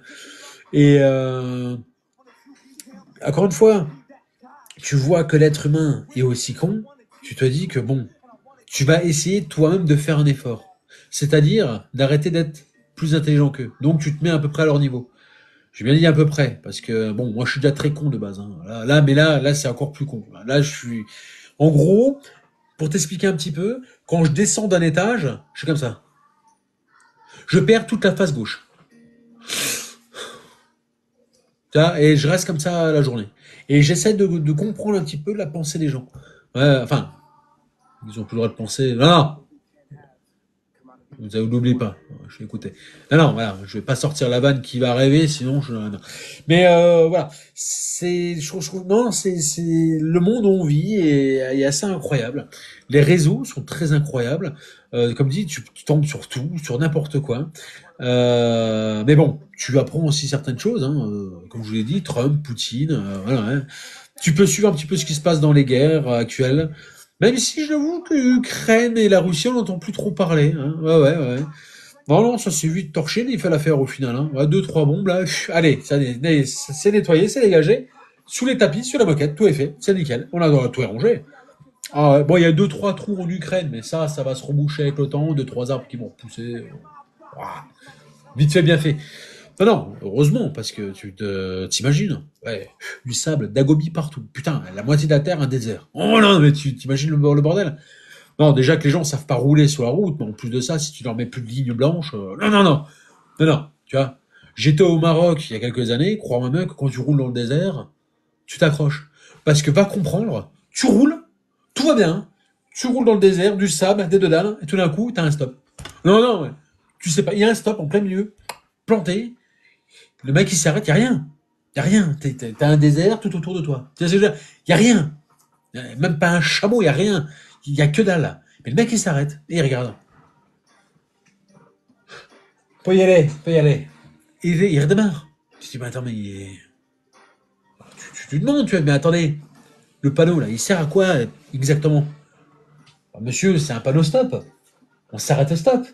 [SPEAKER 1] Et encore une fois, tu vois que l'être humain est aussi con, tu te dis que bon, tu vas essayer toi-même de faire un effort. C'est-à-dire d'arrêter d'être plus intelligent qu'eux. Donc tu te mets à peu près à leur niveau. J'ai bien dit à peu près, parce que bon, moi je suis déjà très con de base. Hein. Mais là, c'est encore plus con. Là, je suis. En gros, pour t'expliquer un petit peu, quand je descends d'un étage, je suis comme ça. Je perds toute la face gauche. Tu vois, et je reste comme ça la journée. Et j'essaie de comprendre un petit peu la pensée des gens. Ouais, enfin, ils ont plus le droit de penser. Non, non, vous n'oubliez pas, je vais écouter. Non, non, voilà, je vais pas sortir la vanne qui va rêver, sinon je. Non. Mais voilà, je trouve, non, c'est le monde où on vit est assez incroyable. Les réseaux sont très incroyables. Comme dit, tu tombes sur tout, sur n'importe quoi. Mais bon, tu apprends aussi certaines choses, hein, comme je vous l'ai dit, Trump, Poutine, voilà. Hein. Tu peux suivre un petit peu ce qui se passe dans les guerres actuelles. Même si j'avoue que l'Ukraine et la Russie, on n'entend plus trop parler. Hein. Ouais, ouais, ouais. Non, non, ça s'est vite torché, il fait l'affaire au final. Hein. Ouais, deux, trois bombes, là. Allez, c'est nettoyé, c'est dégagé. Sous les tapis, sur la moquette, tout est fait. C'est nickel. On a tout est rangé. Ah, ouais. Bon, il y a deux, trois trous en Ukraine, mais ça va se reboucher avec le temps. Deux, trois arbres qui vont repousser. Ouah. Vite fait, bien fait. Non, non, heureusement, parce que t'imagines, ouais, du sable, d'agobie partout. Putain, la moitié de la Terre, un désert. Oh non, mais tu t'imagines le bordel? Non, déjà que les gens savent pas rouler sur la route, mais en plus de ça, si tu leur mets plus de lignes blanches, non, non, non, non, non, tu vois. J'étais au Maroc il y a quelques années, crois-moi bien que quand tu roules dans le désert, tu t'accroches. Parce que va comprendre, tu roules, tout va bien, tu roules dans le désert, du sable, des dedans, et tout d'un coup, t'as un stop. Non, non, ouais. Tu sais pas, il y a un stop en plein milieu, planté, le mec il s'arrête, il y a rien. Il y a rien. T'as un désert tout autour de toi. Tu vois ce que je veux dire? Il y a rien. Même pas un chameau, il y a rien. Il y a que dalle. Mais le mec il s'arrête et il regarde. Peut y aller, peut y aller. Et il redémarre. Tu te dis, mais attends, mais tu demandes, tu vois, mais attendez, le panneau là, il sert à quoi exactement? Alors, monsieur, c'est un panneau stop. On s'arrête au stop.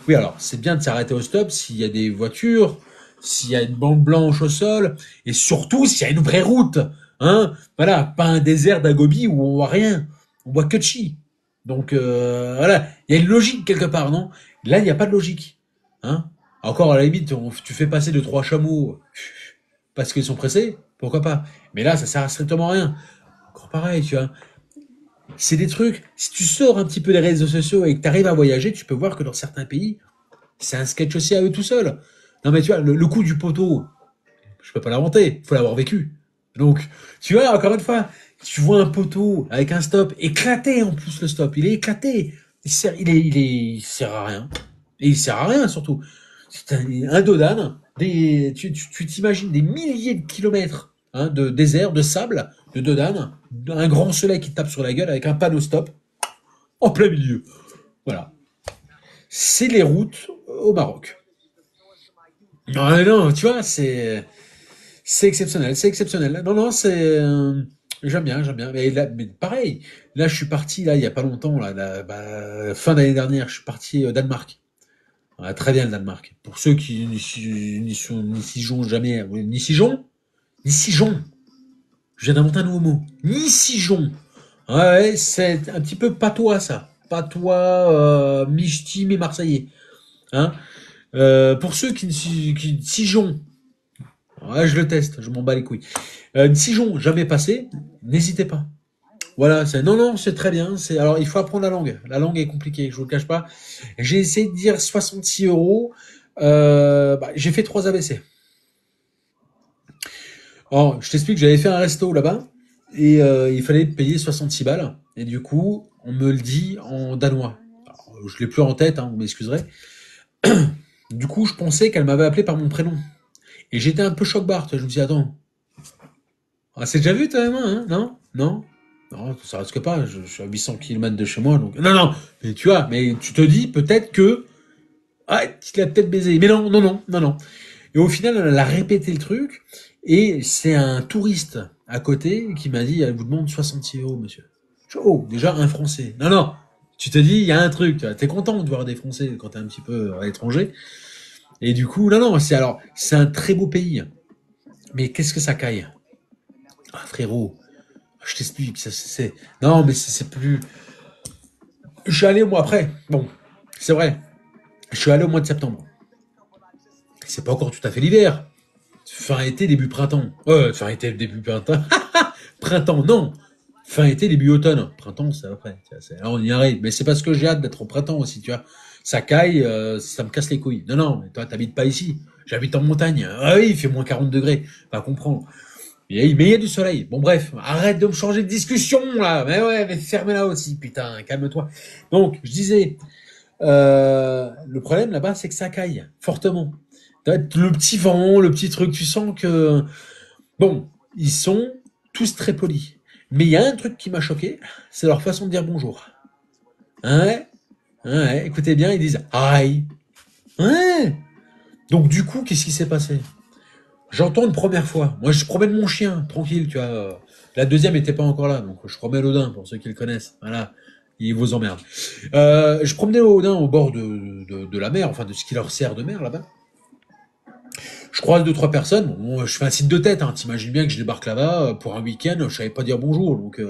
[SPEAKER 1] Oui, alors, c'est bien de s'arrêter au stop s'il y a des voitures, s'il y a une bande blanche au sol, et surtout s'il y a une vraie route. Hein? Voilà, pas un désert d'Agobi où on voit rien. On voit que de chi. Donc, voilà, il y a une logique quelque part, non? Là, il n'y a pas de logique. Hein? Encore, à la limite, tu fais passer deux, trois chameaux parce qu'ils sont pressés, pourquoi pas? Mais là, ça sert à strictement rien. Encore pareil, tu vois. C'est des trucs, si tu sors un petit peu des réseaux sociaux et que tu arrives à voyager, tu peux voir que dans certains pays, c'est un sketch aussi à eux tout seuls. Non mais tu vois, le coup du poteau, je peux pas l'inventer, il faut l'avoir vécu. Donc, tu vois, encore une fois, tu vois un poteau avec un stop éclaté en plus le stop, il est éclaté. Il sert à rien. Et il sert à rien surtout. Un dodan, tu t'imagines des milliers de kilomètres hein, de désert, de sable, de dodan, un grand soleil qui te tape sur la gueule avec un panneau stop en plein milieu. Voilà. C'est les routes au Maroc. Non, non, tu vois, c'est exceptionnel, c'est exceptionnel. Non, non, c'est j'aime bien, j'aime bien. Mais pareil, là, je suis parti là il y a pas longtemps fin d'année dernière, je suis parti au Danemark. Ah, très bien le Danemark. Pour ceux qui n'y sigeons jamais, n'y sigeons, n'y sigeons. Je viens d'inventer un nouveau mot. N'y sigeons. Ouais, c'est un petit peu patois ça. Patois, michti mais marseillais. Hein pour ceux qui sigeons, ouais, je le teste, je m'en bats les couilles. Sigeons jamais passé, n'hésitez pas. Voilà, non, non, c'est très bien. Alors, il faut apprendre la langue. La langue est compliquée, je vous le cache pas. J'ai essayé de dire 66 euros. J'ai fait 3 ABC. Alors, je t'explique, j'avais fait un resto là-bas et il fallait payer 66 balles. Et du coup, on me le dit en danois. Alors, je l'ai plus en tête, hein, vous m'excuserez. Du coup, je pensais qu'elle m'avait appelé par mon prénom. Et j'étais un peu choc-barre. Je me suis dit, attends, c'est déjà vu, toi, hein? Non? Non? Non, ça risque pas. Je suis à 800 km de chez moi, donc. Non, non. Mais tu vois, mais tu te dis peut-être que. Ah, tu l'as peut-être baisé. Mais non, non, non, non, non. Et au final, elle a répété le truc. Et c'est un touriste à côté qui m'a dit, elle vous demande 66 euros, monsieur. Oh, déjà un Français. Non, non. Tu te dis, il y a un truc. T'es content de voir des Français quand t'es un petit peu à l'étranger. Et du coup, non, non. C'est un très beau pays. Mais qu'est-ce que ça caille? Ah, frérot. Je t'explique, non, mais c'est plus. Je suis allé au mois après. Bon, c'est vrai. Je suis allé au mois de septembre. C'est pas encore tout à fait l'hiver. Fin été, début printemps. Fin été, début printemps. Printemps, non. Fin été, début automne. Printemps, c'est après. Là, on y arrive. Mais c'est parce que j'ai hâte d'être au printemps aussi, tu vois. Ça caille, ça me casse les couilles. Non, non, mais toi, t'habites pas ici. J'habite en montagne. Ah oui, il fait moins 40 degrés. Pas comprendre. Mais il y a du soleil. Bon, bref, arrête de me changer de discussion, là. Mais ouais, mais ferme-la aussi, putain, calme-toi. Donc, je disais, le problème là-bas, c'est que ça caille fortement. Le petit vent, le petit truc, tu sens que... Bon, ils sont tous très polis. Mais il y a un truc qui m'a choqué, c'est leur façon de dire bonjour. Ouais, ouais, écoutez bien, ils disent aïe. Ouais. Donc du coup, qu'est-ce qui s'est passé? J'entends une première fois. Moi, je promène mon chien, tranquille, tu vois. La deuxième était pas encore là, donc je promène Odin, pour ceux qui le connaissent. Voilà, il vous emmerde. Je promenais Odin au bord de la mer, enfin de ce qui leur sert de mer là-bas. Je croise deux, trois personnes. Bon, je fais un site de tête, hein. T'imagines bien que je débarque là-bas pour un week-end, je savais pas dire bonjour, donc...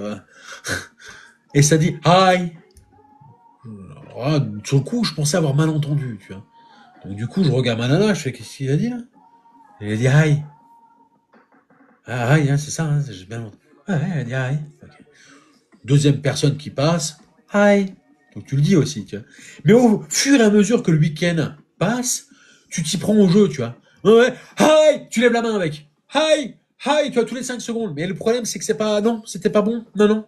[SPEAKER 1] Et ça dit hi. Alors, sur le coup, je pensais avoir mal entendu, tu vois. Donc du coup, je regarde ma nana, je fais qu'est-ce qu'il a dit là? Il a dit hi. Ah, hi, hein, c'est ça, hein, j'ai bien entendu. Ouais, elle a dit hi. Okay. Deuxième personne qui passe, hi. Donc tu le dis aussi, tu vois. Mais au fur et à mesure que le week-end passe, tu t'y prends au jeu, tu vois. Ouais, ouais, hi, tu lèves la main avec. Hi, hi, tu vois, tous les 5 secondes. Mais le problème, c'est que c'est pas, non, c'était pas bon. Non, non.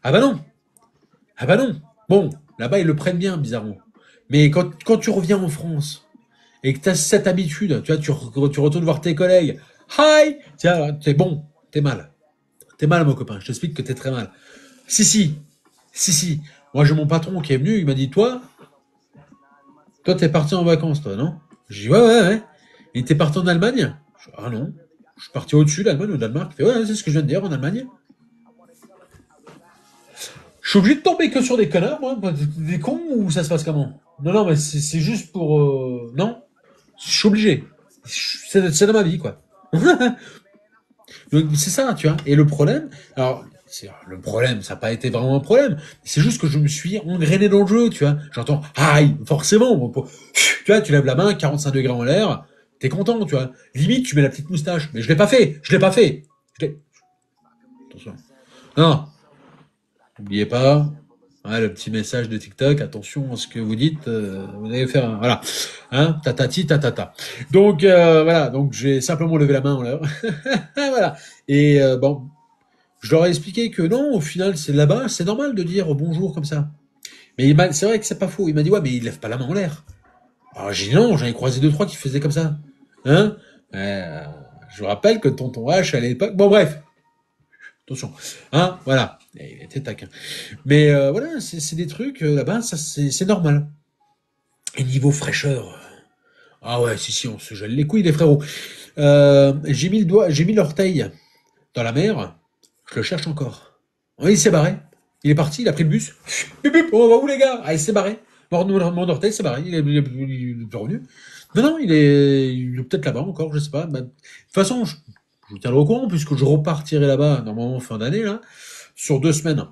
[SPEAKER 1] Ah bah non. Ah bah non. Bon, là-bas, ils le prennent bien, bizarrement. Mais quand tu reviens en France et que tu as cette habitude, tu vois, tu retournes voir tes collègues. Hi, tiens, t'es bon, t'es mal. T'es mal, mon copain. Je t'explique que t'es très mal. Si, si, si, si. Moi, j'ai mon patron qui est venu, il m'a dit, toi, t'es parti en vacances, toi, non? J'ai dit, ouais, ouais, ouais. Et t'es parti en Allemagne? Je dis, ah non. Je suis parti au-dessus, l'Allemagne ou le Danemark. Il fait, ouais, c'est ce que je viens de dire, en Allemagne. Je suis obligé de tomber que sur des connards, moi, des cons, ou ça se passe comment? Non, non, mais c'est juste pour, non? Je suis obligé. C'est dans ma vie, quoi. Donc, c'est ça, tu vois. Et le problème, alors, le problème, ça n'a pas été vraiment un problème. C'est juste que je me suis engrainé dans le jeu, tu vois. J'entends, aïe, forcément. Tu vois, tu lèves la main, 45 degrés en l'air, t'es content, tu vois. Limite, tu mets la petite moustache. Mais je l'ai pas fait. Je l'ai pas fait. Attention. Non, n'oubliez pas. Ouais, le petit message de TikTok, attention à ce que vous dites, vous allez faire voilà, hein, tatati tatata. Donc voilà, donc j'ai simplement levé la main en l'air, voilà. Et bon, je leur ai expliqué que non, au final, c'est là-bas, c'est normal de dire bonjour comme ça. Mais c'est vrai que c'est pas faux. Il m'a dit ouais, mais il lève pas la main en l'air. Alors j'ai dit non, j'en ai croisé deux, trois qui faisaient comme ça. Hein? Je vous rappelle que tonton H à l'époque. Bon bref, attention. Hein? Voilà. Il était taquin. Mais voilà, c'est des trucs là-bas, ça c'est normal. Et niveau fraîcheur. Ah ouais, si, on se gèle les couilles, les frérots. J'ai mis le doigt, j'ai mis l'orteil dans la mer. Je le cherche encore. Oui, il s'est barré. Il est parti, il a pris le bus. Bip, bip, on va où les gars? Ah, il s'est barré. Mon orteil s'est barré. Il est plus revenu. Non, non, il est peut-être là-bas encore, je sais pas. Bah, de toute façon, je vous tiendrai au courant puisque je repartirai là-bas normalement fin d'année là, sur 2 semaines.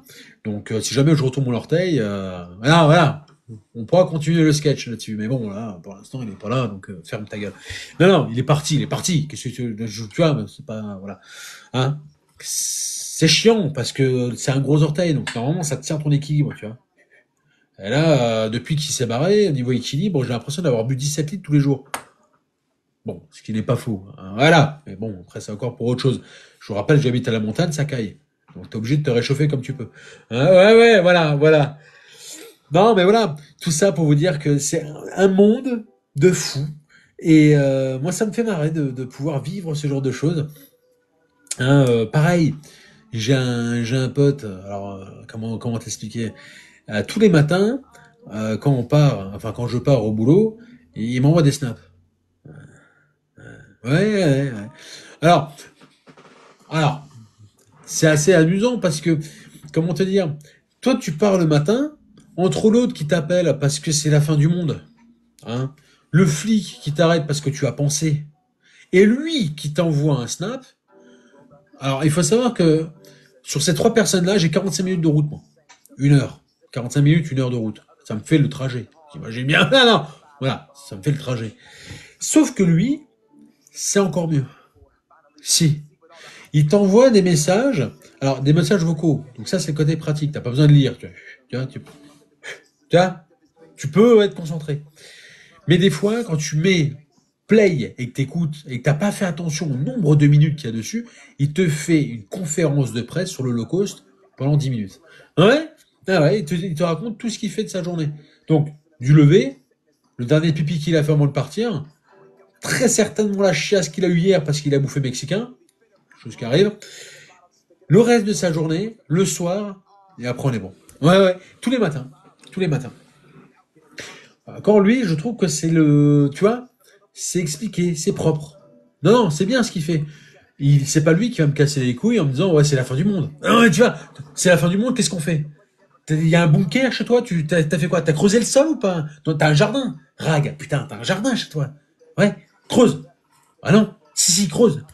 [SPEAKER 1] Donc, si jamais je retourne mon orteil, voilà, voilà. On pourra continuer le sketch là-dessus. Mais bon, là, pour l'instant, il est pas là, donc ferme ta gueule. Non, non, il est parti, il est parti. Qu'est-ce que tu vois, mais c'est pas, voilà. Hein? C'est chiant parce que c'est un gros orteil, donc normalement ça te tient ton équilibre, tu vois. Et là, depuis qu'il s'est barré, au niveau équilibre, j'ai l'impression d'avoir bu 17 litres tous les jours. Bon, ce qui n'est pas faux. Hein, voilà. Mais bon, après, c'est encore pour autre chose. Je vous rappelle, j'habite à la montagne, ça caille. Donc, t'es obligé de te réchauffer comme tu peux. Hein, ouais, ouais, voilà, voilà. Non, mais voilà. Tout ça pour vous dire que c'est un monde de fou. Et moi, ça me fait marrer de pouvoir vivre ce genre de choses. Hein, pareil, j'ai un pote, alors comment t'expliquer? Tous les matins, quand on part, enfin quand je pars au boulot, il m'envoie des snaps. Ouais, ouais, ouais. Alors, alors, c'est assez amusant parce que, comment te dire, toi tu pars le matin, entre l'autre qui t'appelle parce que c'est la fin du monde, hein, le flic qui t'arrête parce que tu as pensé, et lui qui t'envoie un snap. Alors, il faut savoir que sur ces trois personnes-là, j'ai 45 minutes de route, moi. 1 heure. 45 minutes, 1 heure de route. Ça me fait le trajet. J'imagine bien. Non, non. Voilà, ça me fait le trajet. Sauf que lui, c'est encore mieux. Si. Il t'envoie des messages. Alors, des messages vocaux. Donc ça, c'est le côté pratique. T'as pas besoin de lire. Tu vois, tu peux être concentré. Mais des fois, quand tu mets play et que t'écoutes et que t'as pas fait attention au nombre de minutes qu'il y a dessus, il te fait une conférence de presse sur l'Holocauste pendant 10 minutes. Ouais? Ah ouais, il te raconte tout ce qu'il fait de sa journée. Donc, du lever, le dernier pipi qu'il a fait avant de partir, très certainement la chiasse qu'il a eu hier parce qu'il a bouffé mexicain, chose qui arrive, le reste de sa journée, le soir, et après on est bon. Ouais, ouais, tous les matins. Tous les matins. Quand lui, je trouve que c'est le, tu vois, c'est expliqué, c'est propre. Non, non, c'est bien ce qu'il fait. C'est pas lui qui va me casser les couilles en me disant ouais c'est la fin du monde. Non mais tu vois, c'est la fin du monde, qu'est-ce qu'on fait? Il y a un bunker chez toi, t'as fait quoi? T'as creusé le sol ou pas? T'as un jardin? Rag, putain, t'as un jardin chez toi. Ouais, creuse. Ah non, si, creuse.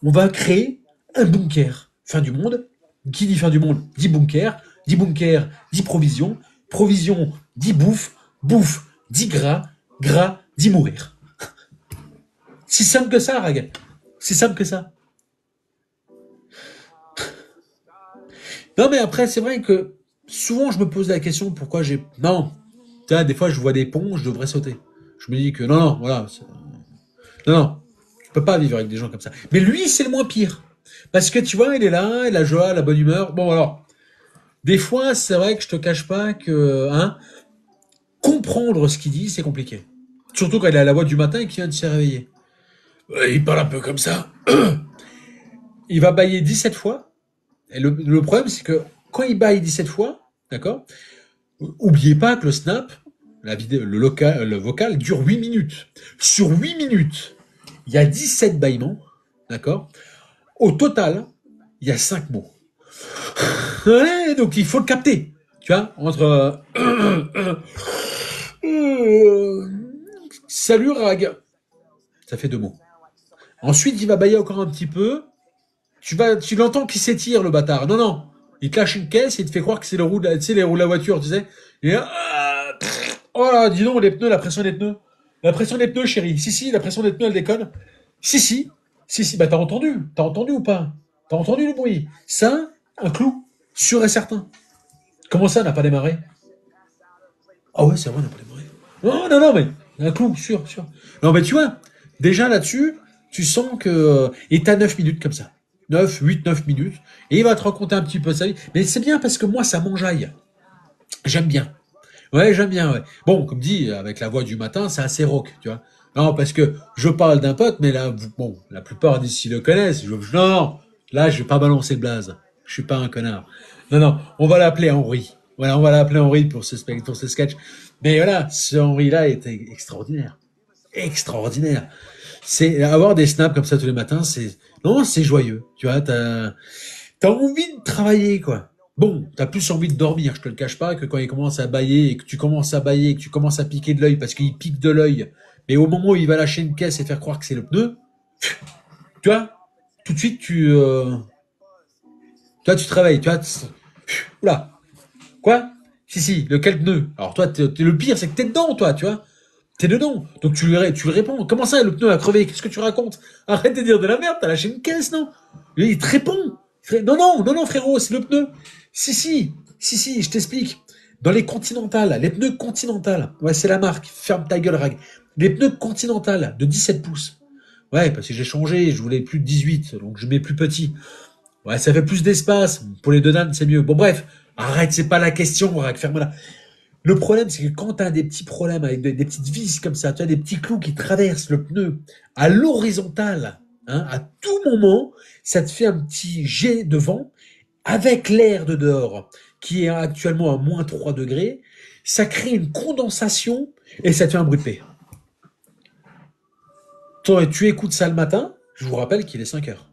[SPEAKER 1] On va créer un bunker. Fin du monde. Qui dit fin du monde dit bunker. Dit bunker dit provision. Provision dit bouffe. Bouffe dit gras. Gras dit mourir. Si simple que ça, Rag. C'est simple que ça. Non, mais après, c'est vrai que souvent, je me pose la question pourquoi j'ai. Non. Tu vois, des fois, je vois des ponts, je devrais sauter. Je me dis que non, non, voilà. Non, non. Tu peux pas vivre avec des gens comme ça. Mais lui, c'est le moins pire. Parce que tu vois, il est là, la joie, la bonne humeur. Bon, alors, des fois, c'est vrai que je te cache pas que, hein, comprendre ce qu'il dit, c'est compliqué. Surtout quand il a la voix du matin et qu'il vient de se réveiller. Il parle un peu comme ça. Il va bailler 17 fois. Et le problème, c'est que quand il baille 17 fois, d'accord, oubliez pas que le snap, la vidéo, le vocal dure 8 minutes. Sur 8 minutes, il y a 17 bâillements, d'accord. Au total, il y a 5 mots. Ouais, donc il faut le capter. Tu vois, entre salut Rag, ça fait 2 mots. Ensuite, il va bailler encore un petit peu. Tu l'entends qui s'étire le bâtard. Non, non. Il te lâche une caisse et il te fait croire que c'est tu sais, les roues de la voiture, tu sais. Et, oh là, dis donc, les pneus, la pression des pneus. La pression des pneus, chérie. Si, si, la pression des pneus, elle déconne. Si, si. Si, si, bah t'as entendu. T'as entendu ou pas? T'as entendu le bruit? Ça, un clou. Sûr et certain. Comment ça, n'a pas démarré? Ah ouais, c'est vrai, n'a pas démarré. Non, non, non, mais un clou, sûr, sûr. Non, mais tu vois, déjà là-dessus, tu sens que. Et t'as 9 minutes comme ça. 9 minutes. Et il va te raconter un petit peu sa vie. Mais c'est bien parce que moi, ça m'enjaille. J'aime bien. Ouais, j'aime bien, ouais. Bon, comme dit, avec la voix du matin, c'est assez rock, tu vois. Non, parce que je parle d'un pote, mais là, bon, la plupart d'ici le connaissent. Non, non, là, je vais pas balancer le blaze. Je suis pas un connard. Non, non, on va l'appeler Henri. Voilà, on va l'appeler Henri pour ce sketch. Mais voilà, ce Henri-là était extraordinaire. Extraordinaire. C'est, avoir des snaps comme ça tous les matins, c'est, non, c'est joyeux. Tu vois, t'as envie de travailler, quoi. Bon, t'as plus envie de dormir, je te le cache pas, que quand il commence à bâiller et que tu commences à bâiller et que tu commences à piquer de l'œil parce qu'il pique de l'œil. Mais au moment où il va lâcher une caisse et faire croire que c'est le pneu, tu vois, tout de suite tu te réveilles, tu vois, oula, quoi? Si, si, lequel pneu? Alors toi, le pire, c'est que t'es dedans, toi, tu vois. T'es dedans. Donc tu lui réponds. Comment ça, le pneu a crevé? Qu'est-ce que tu racontes? Arrête de dire de la merde, t'as lâché une caisse, non? Et il te répond. Non, non, non, non, frérot, c'est le pneu. Si, si, si, si, je t'explique. Dans les Continental, les pneus Continental, ouais, c'est la marque. Ferme ta gueule, Rag. Les pneus Continental de 17 pouces. Ouais, parce que j'ai changé, je voulais plus de 18, donc je mets plus petit. Ouais, ça fait plus d'espace. Pour les deux dames, c'est mieux. Bon, bref. Arrête, c'est pas la question, Rag, ferme-la. Le problème, c'est que quand tu as des petits problèmes avec des petites vis comme ça, tu as des petits clous qui traversent le pneu à l'horizontale, hein, à tout moment, ça te fait un petit jet de vent avec l'air de dehors qui est actuellement à moins 3 degrés. Ça crée une condensation et ça te fait un bruit de paix. Toi, tu écoutes ça le matin, je vous rappelle qu'il est 5 heures.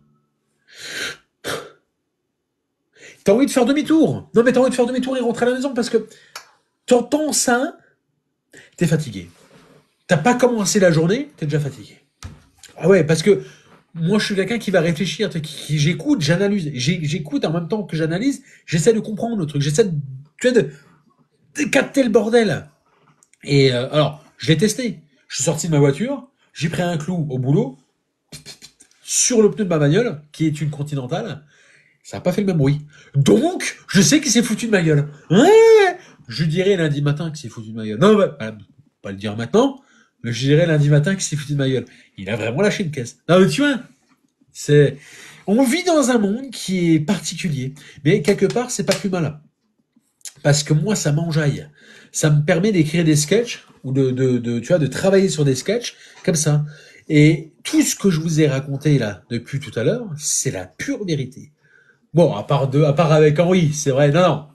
[SPEAKER 1] T'as envie de faire demi-tour. Non, mais t'as envie de faire demi-tour et rentrer à la maison parce que t'entends ça, t'es fatigué. T'as pas commencé la journée, t'es déjà fatigué. Ah ouais, parce que moi, je suis quelqu'un qui va réfléchir, j'écoute, j'analyse, j'écoute en même temps que j'analyse, j'essaie de comprendre le truc, j'essaie de, tu vois, de capter le bordel. Et alors, je l'ai testé. Je suis sorti de ma voiture, j'ai pris un clou au boulot sur le pneu de ma bagnole, qui est une Continentale. Ça n'a pas fait le même bruit. Donc, je sais qu'il s'est foutu de ma gueule. Ouais, je dirais lundi matin qu'il s'est foutu de ma gueule. Non, bah, pas le dire maintenant, mais je dirais lundi matin qu'il s'est foutu de ma gueule. Il a vraiment lâché une caisse. Non, mais tu vois, c'est, on vit dans un monde qui est particulier, mais quelque part, c'est pas plus mal. Parce que moi, ça m'enjaille. Ça me permet d'écrire des sketchs ou tu vois, de travailler sur des sketchs comme ça. Et tout ce que je vous ai raconté là depuis tout à l'heure, c'est la pure vérité. Bon, à part avec Henri, c'est vrai. Non, non.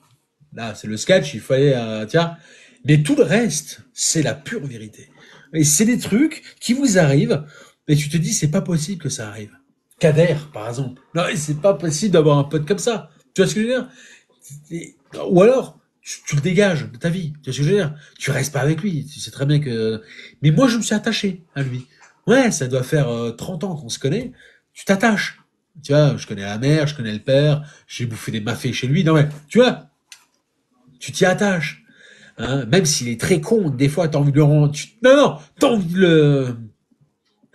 [SPEAKER 1] Là, c'est le sketch. Il fallait, tiens. Mais tout le reste, c'est la pure vérité. Et c'est des trucs qui vous arrivent, et tu te dis, c'est pas possible que ça arrive. Kader, par exemple. Non, c'est pas possible d'avoir un pote comme ça. Tu vois ce que je veux dire? Ou alors, tu le dégages de ta vie. Tu vois ce que je veux dire? Tu restes pas avec lui. Tu sais très bien que. Mais moi, je me suis attaché à lui. Ouais, ça doit faire 30 ans qu'on se connaît. Tu t'attaches. Tu vois, je connais la mère, je connais le père, j'ai bouffé des mafés chez lui. Non mais, tu vois, tu t'y attaches. Hein, même s'il est très con, des fois, t'as envie de le rendre. Non, non, t'as envie de le.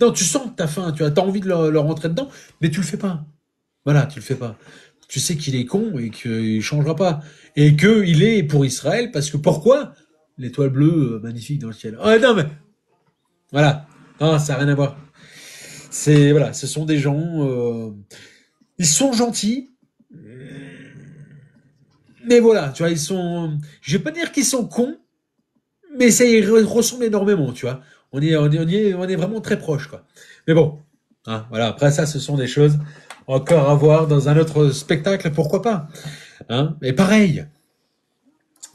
[SPEAKER 1] Non, tu sens que t'as faim, tu as t'as envie de le rentrer dedans, mais tu le fais pas. Voilà, tu le fais pas. Tu sais qu'il est con et qu'il changera pas. Et qu'il est pour Israël, parce que pourquoi? L'étoile bleue magnifique dans le ciel. Ah non mais, voilà. Non, ça n'a rien à voir. C'est, voilà, ce sont des gens, ils sont gentils, mais voilà, tu vois, ils sont, je vais pas dire qu'ils sont cons, mais ça y ressemble énormément, tu vois. On est vraiment très proches, quoi. Mais bon, hein, voilà. Après ça, ce sont des choses encore à voir dans un autre spectacle, pourquoi pas. Hein. Et pareil,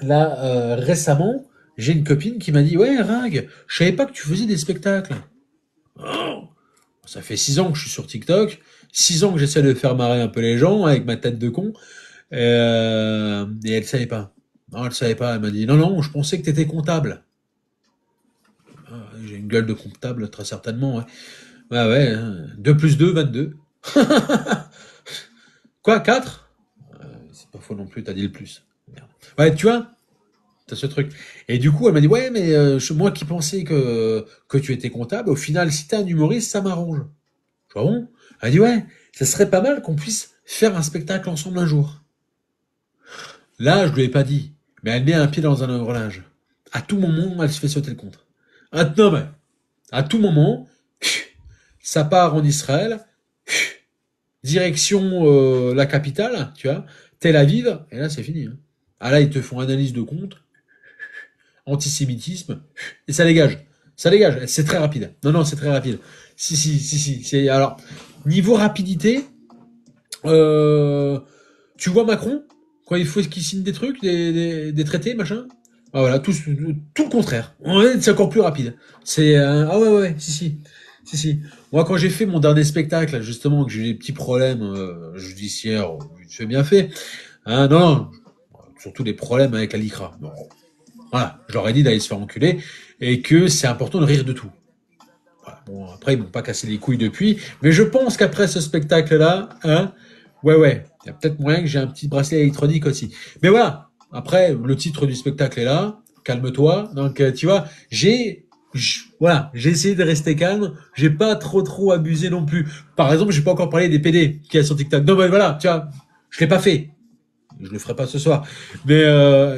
[SPEAKER 1] là, récemment, j'ai une copine qui m'a dit, ouais, Rag, je savais pas que tu faisais des spectacles. Oh, ça fait 6 ans que je suis sur TikTok, 6 ans que j'essaie de faire marrer un peu les gens avec ma tête de con, et elle savait pas. Non, elle savait pas. Elle m'a dit, non, non, je pensais que tu étais comptable. Ah, j'ai une gueule de comptable, très certainement. Ouais, ouais, ouais, hein. 2 plus 2, 22. Quoi, 4? C'est pas faux non plus, t'as dit le plus. Merde. Ouais, tu vois, t'as ce truc. Et du coup, elle m'a dit, ouais, mais moi qui pensais que tu étais comptable, au final, si t'es un humoriste, ça m'arrange. Je dis, ah bon? Elle dit, ouais, ça serait pas mal qu'on puisse faire un spectacle ensemble un jour. Là, je lui ai pas dit, mais elle met un pied dans un engrenage. À tout moment, elle se fait sauter le contre. Ah, non, mais, à tout moment, ça part en Israël, direction la capitale, tu vois, Tel Aviv, et là, c'est fini. Hein. Ah là, ils te font analyse de compte. antisémitisme, et ça dégage. Ça dégage. C'est très rapide. Non, non, c'est très rapide. Si. Alors, niveau rapidité, euh, tu vois Macron, quand il faut qu'il signe des trucs, des traités, machin. Ah, voilà, tout le contraire. Ouais, c'est encore plus rapide. Ah ouais, si. Moi, quand j'ai fait mon dernier spectacle, justement, que j'ai eu des petits problèmes judiciaires, vite fait bien fait. Hein, non, surtout des problèmes avec la LICRA. Bon, voilà, je leur ai dit d'aller se faire enculer et que c'est important de rire de tout. Voilà. Bon, après, ils m'ont pas cassé les couilles depuis, mais je pense qu'après ce spectacle-là, hein, ouais, il y a peut-être moyen que j'ai un petit bracelet électronique aussi. Mais voilà, après, le titre du spectacle est là, calme-toi. Donc, tu vois, j'ai essayé de rester calme, j'ai pas trop abusé non plus. Par exemple, j'ai pas encore parlé des PD qui a sur TikTok. Non, mais voilà, tu vois, je l'ai pas fait. Je le ferai pas ce soir. Mais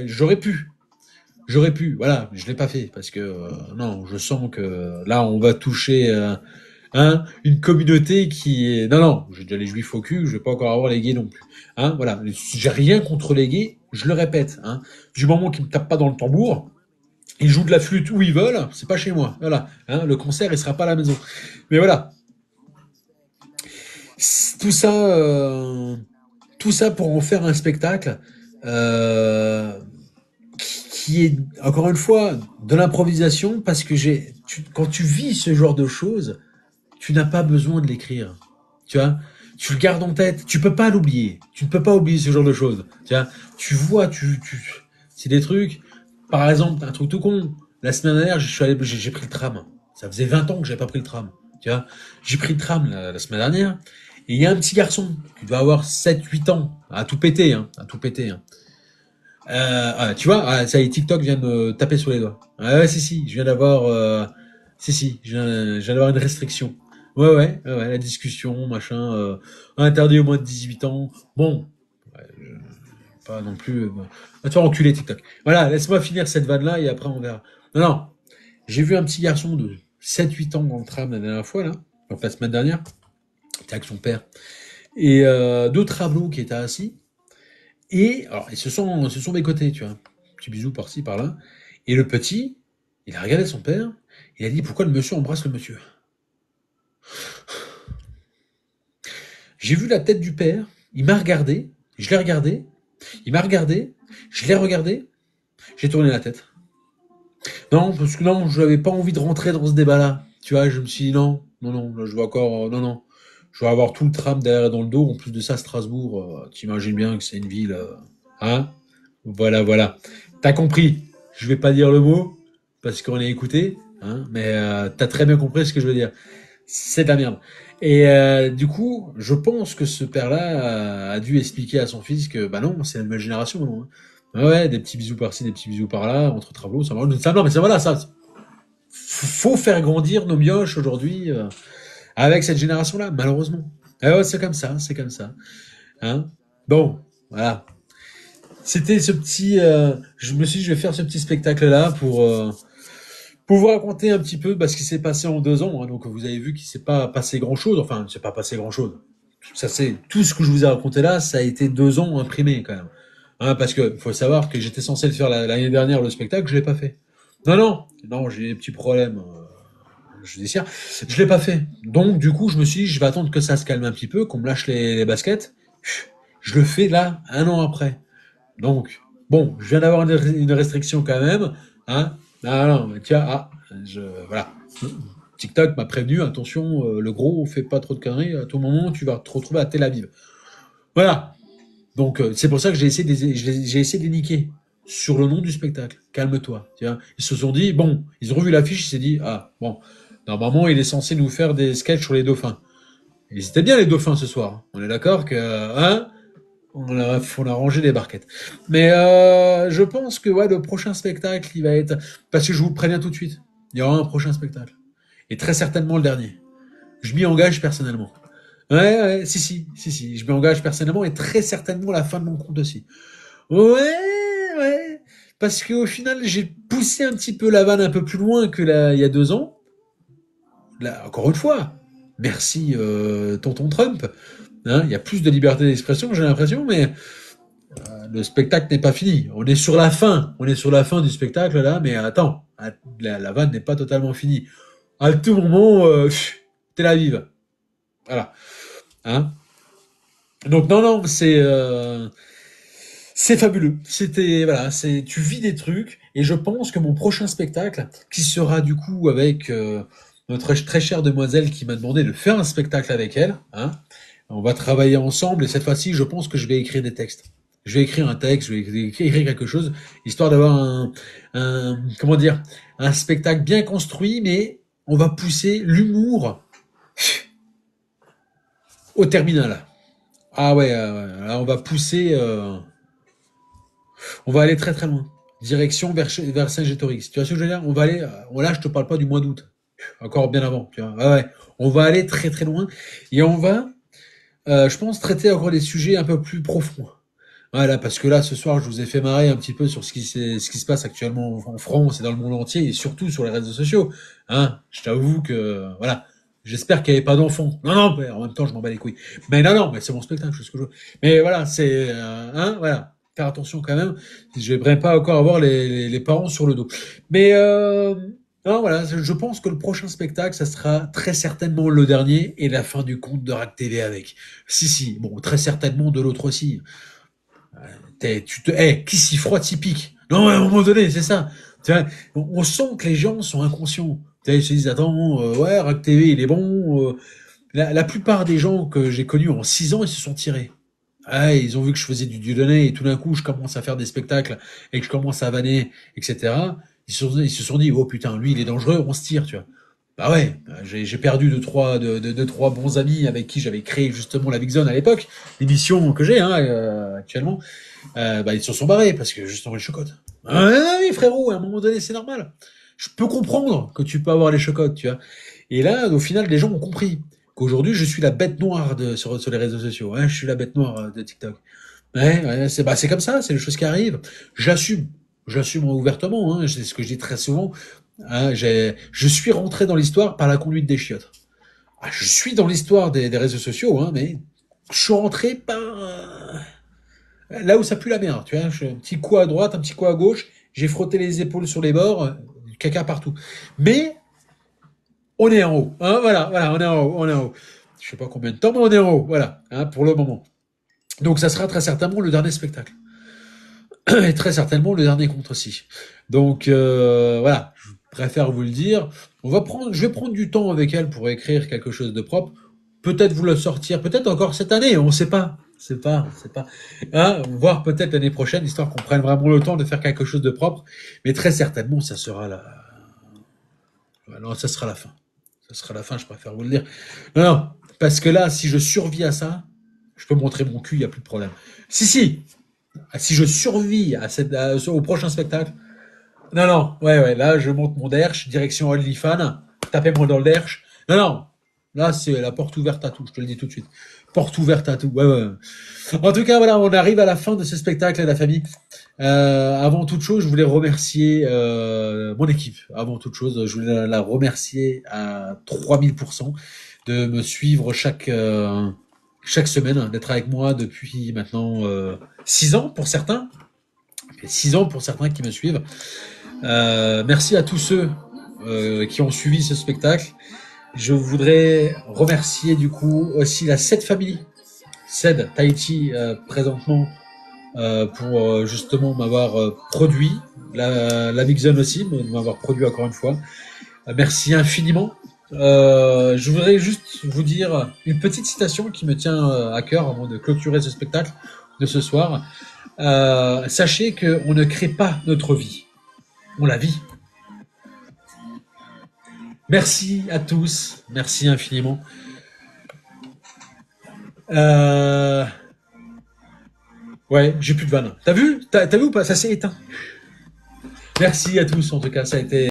[SPEAKER 1] j'aurais pu, voilà, je l'ai pas fait parce que non, je sens que là on va toucher une communauté qui est non, j'ai déjà les juifs au cul, je vais pas encore avoir les gays non plus. Hein, voilà, j'ai rien contre les gays, je le répète. Hein, du moment qu'ils me tapent pas dans le tambour, ils jouent de la flûte où ils veulent, c'est pas chez moi. Voilà, hein, le concert il sera pas à la maison. Mais voilà, tout ça, tout ça pour en faire un spectacle. Euh, qui est encore une fois de l'improvisation parce que quand tu vis ce genre de choses, tu n'as pas besoin de l'écrire. Tu vois, tu le gardes en tête, tu peux pas l'oublier. Tu ne peux pas oublier ce genre de choses. Tu vois, tu vois, c'est des trucs. Par exemple, un truc tout con. La semaine dernière, j'ai pris le tram. Ça faisait 20 ans que j'avais pas pris le tram. Tu vois, j'ai pris le tram la semaine dernière. Et il y a un petit garçon qui doit avoir 7, 8 ans, à tout péter, à tout péter. Tu vois, ça y est, TikTok vient de me taper sur les doigts. Ouais, si, je viens d'avoir, je viens d'avoir une restriction. Ouais, la discussion, machin, interdit au moins de 18 ans. Bon, ouais, pas non plus, va te faire enculer TikTok. Voilà, laisse-moi finir cette vanne-là et après on verra. Non, j'ai vu un petit garçon de 7, 8 ans dans le tram la dernière fois, là, donc la semaine dernière, il était avec son père. Et deux travelots qui étaient assis. Et alors, ils se sont bécotés, tu vois. Petit bisou par-ci, par-là. Et le petit, il a regardé son père, il a dit pourquoi le monsieur embrasse le monsieur. J'ai vu la tête du père, il m'a regardé, je l'ai regardé, il m'a regardé, je l'ai regardé, j'ai tourné la tête. Non, parce que non, je n'avais pas envie de rentrer dans ce débat-là. Tu vois, je me suis dit non, là, je vais encore, non. Je vais avoir tout le tram derrière dans le dos. En plus de ça, Strasbourg, t'imagines bien que c'est une ville, hein? Voilà. T'as compris. Je vais pas dire le mot parce qu'on est écouté, hein, mais t'as très bien compris ce que je veux dire. C'est de la merde. Et du coup, je pense que ce père-là a dû expliquer à son fils que bah non, c'est la nouvelle génération, non. Hein. Ouais, des petits bisous par-ci, des petits bisous par-là, entre travaux, ça va. Non, mais ça voilà, ça. Faut faire grandir nos mioches aujourd'hui avec cette génération-là, malheureusement. Ah ouais, c'est comme ça, c'est comme ça. Hein. Bon, voilà. C'était ce petit. Je me suis dit, je vais faire ce petit spectacle-là pour vous raconter un petit peu ce qui s'est passé en 2 ans. Hein. Donc, vous avez vu qu'il s'est pas passé grand-chose. Enfin, il ne s'est pas passé grand-chose. Ça, c'est tout ce que je vous ai raconté là. Ça a été 2 ans imprimé quand même. Hein, parce que faut savoir que j'étais censé le faire l'année dernière le spectacle, je l'ai pas fait. Non, j'ai des petits problèmes judiciaires. Je l'ai pas fait. Donc, du coup, je me suis dit, je vais attendre que ça se calme un petit peu, qu'on me lâche les baskets. Je le fais là, un an après. Donc, bon, je viens d'avoir une restriction quand même. Hein. Non, mais tiens, voilà. TikTok m'a prévenu, attention, le gros, fais pas trop de conneries, à tout moment, tu vas te retrouver à Tel Aviv. Voilà. Donc, c'est pour ça que j'ai essayé de les niquer sur le nom du spectacle. Calme-toi. Tiens, ils se sont dit, bon, ils ont revu l'affiche, ils se sont dit, ah, bon, normalement, il est censé nous faire des sketchs sur les dauphins. Ils étaient bien les dauphins ce soir. On est d'accord que, hein, on a rangé les barquettes. Mais je pense que ouais, le prochain spectacle, il va être... Parce que je vous le préviens tout de suite, il y aura un prochain spectacle. Et très certainement le dernier. Je m'y engage personnellement. Ouais, si. Je m'y engage personnellement et très certainement la fin de mon compte aussi. Ouais. Parce qu'au final, j'ai poussé un petit peu la vanne un peu plus loin que il y a 2 ans. Là, encore une fois, merci tonton Trump. Hein, il y a plus de liberté d'expression, j'ai l'impression, mais le spectacle n'est pas fini. On est sur la fin. On est sur la fin du spectacle là, mais attends, la vanne n'est pas totalement finie. À tout moment, t'es la vive. Voilà. Hein. Donc non, non, c'est fabuleux. C'était voilà, c'est tu vis des trucs et je pense que mon prochain spectacle, qui sera du coup avec notre très chère demoiselle qui m'a demandé de faire un spectacle avec elle, hein, on va travailler ensemble et cette fois-ci, je pense que je vais écrire des textes. Je vais écrire un texte, je vais écrire quelque chose, histoire d'avoir comment dire, un spectacle bien construit, mais on va pousser l'humour au terminal. Ah ouais, là on va pousser, on va aller très très loin. Direction vers Saint-Gétorix. Tu vois ce que je veux dire? On va aller, là je te parle pas du mois d'août, encore bien avant. Tu vois? Ah ouais, on va aller très très loin et on va, je pense, traiter encore des sujets un peu plus profonds. Voilà, parce que là, ce soir, je vous ai fait marrer un petit peu sur ce qui se passe actuellement en France et dans le monde entier, et surtout sur les réseaux sociaux. Hein, je t'avoue que, voilà, j'espère qu'il n'y avait pas d'enfants. Non, non, mais en même temps, je m'en bats les couilles. Mais non, non, mais c'est mon spectacle, je sais ce que je veux. Mais voilà, c'est, hein, voilà, faire attention quand même. Je ne vais pas encore avoir les parents sur le dos. Mais, non, voilà, je pense que le prochain spectacle, ça sera très certainement le dernier et la fin du conte de Rack TV avec. Si, si, bon, très certainement de l'autre aussi. Qui s'y frotte s'y pique. Non, à un moment donné, c'est ça. Tu vois, on sent que les gens sont inconscients. Tu vois, ils se disent, attends, ouais, Rack TV, il est bon. La plupart des gens que j'ai connus en 6 ans, ils se sont tirés. Ah, ils ont vu que je faisais du Dieudonné et tout d'un coup, je commence à faire des spectacles et que je commence à vanner, etc. Ils se sont dit, oh putain, lui, il est dangereux, on se tire, tu vois. Bah ouais, j'ai perdu trois bons amis avec qui j'avais créé justement la Big Zone à l'époque, l'émission que j'ai actuellement. Bah ils se sont barrés parce que justement les chocottes. Ah oui frérot, à un moment donné c'est normal. Je peux comprendre que tu peux avoir les chocottes, tu vois. Et là, au final, les gens ont compris qu'aujourd'hui je suis la bête noire sur les réseaux sociaux. Hein, je suis la bête noire de TikTok. Ouais, ouais, c'est comme ça, c'est les choses qui arrivent. J'assume, j'assume ouvertement. Hein, c'est ce que je dis très souvent. Hein, je suis rentré dans l'histoire par la conduite des chiottes. Ah, je suis dans l'histoire des réseaux sociaux, hein, mais je suis rentré par là où ça pue la merde. Tu vois, un petit coup à droite, un petit coup à gauche. J'ai frotté les épaules sur les bords, du caca partout. Mais on est en haut. Hein, voilà, voilà, on est en haut, on est en haut. Je sais pas combien de temps, mais on est en haut. Voilà, hein, pour le moment. Donc ça sera très certainement le dernier spectacle. Et très certainement le dernier compte aussi. Donc voilà, je préfère vous le dire. Je vais prendre du temps avec elle pour écrire quelque chose de propre. Peut-être vous le sortir, peut-être encore cette année, on ne sait pas. C'est pas. Hein, voir peut-être l'année prochaine, histoire qu'on prenne vraiment le temps de faire quelque chose de propre. Mais très certainement, ça sera non, ça sera la fin. Ça sera la fin, je préfère vous le dire. Non, non, parce que là, si je survis à ça, je peux montrer mon cul, il n'y a plus de problème. Si, si, si je survis au prochain spectacle, non, non, ouais, ouais, là, je monte mon derche, direction OnlyFans, tapez-moi dans le derche. Non, non, là, c'est la porte ouverte à tout, je te le dis tout de suite. Porte ouverte à tout, ouais, ouais. En tout cas, voilà, on arrive à la fin de ce spectacle, la famille. Avant toute chose, je voulais remercier mon équipe. Avant toute chose, je voulais la remercier à 3000% de me suivre chaque semaine, d'être avec moi depuis maintenant 6 ans pour certains. 6 ans pour certains qui me suivent. Merci à tous ceux qui ont suivi ce spectacle. Je voudrais remercier du coup aussi la Ced Family, Ced Tahiti présentement pour justement m'avoir produit, la Big Zone aussi, m'avoir produit encore une fois. Merci infiniment. Je voudrais juste vous dire une petite citation qui me tient à cœur avant de clôturer ce spectacle de ce soir. Sachez qu'on ne crée pas notre vie, on la vit. Merci à tous, merci infiniment. Ouais, j'ai plus de vanne. T'as vu ou pas? Ça s'est éteint. Merci à tous, en tout cas, ça a été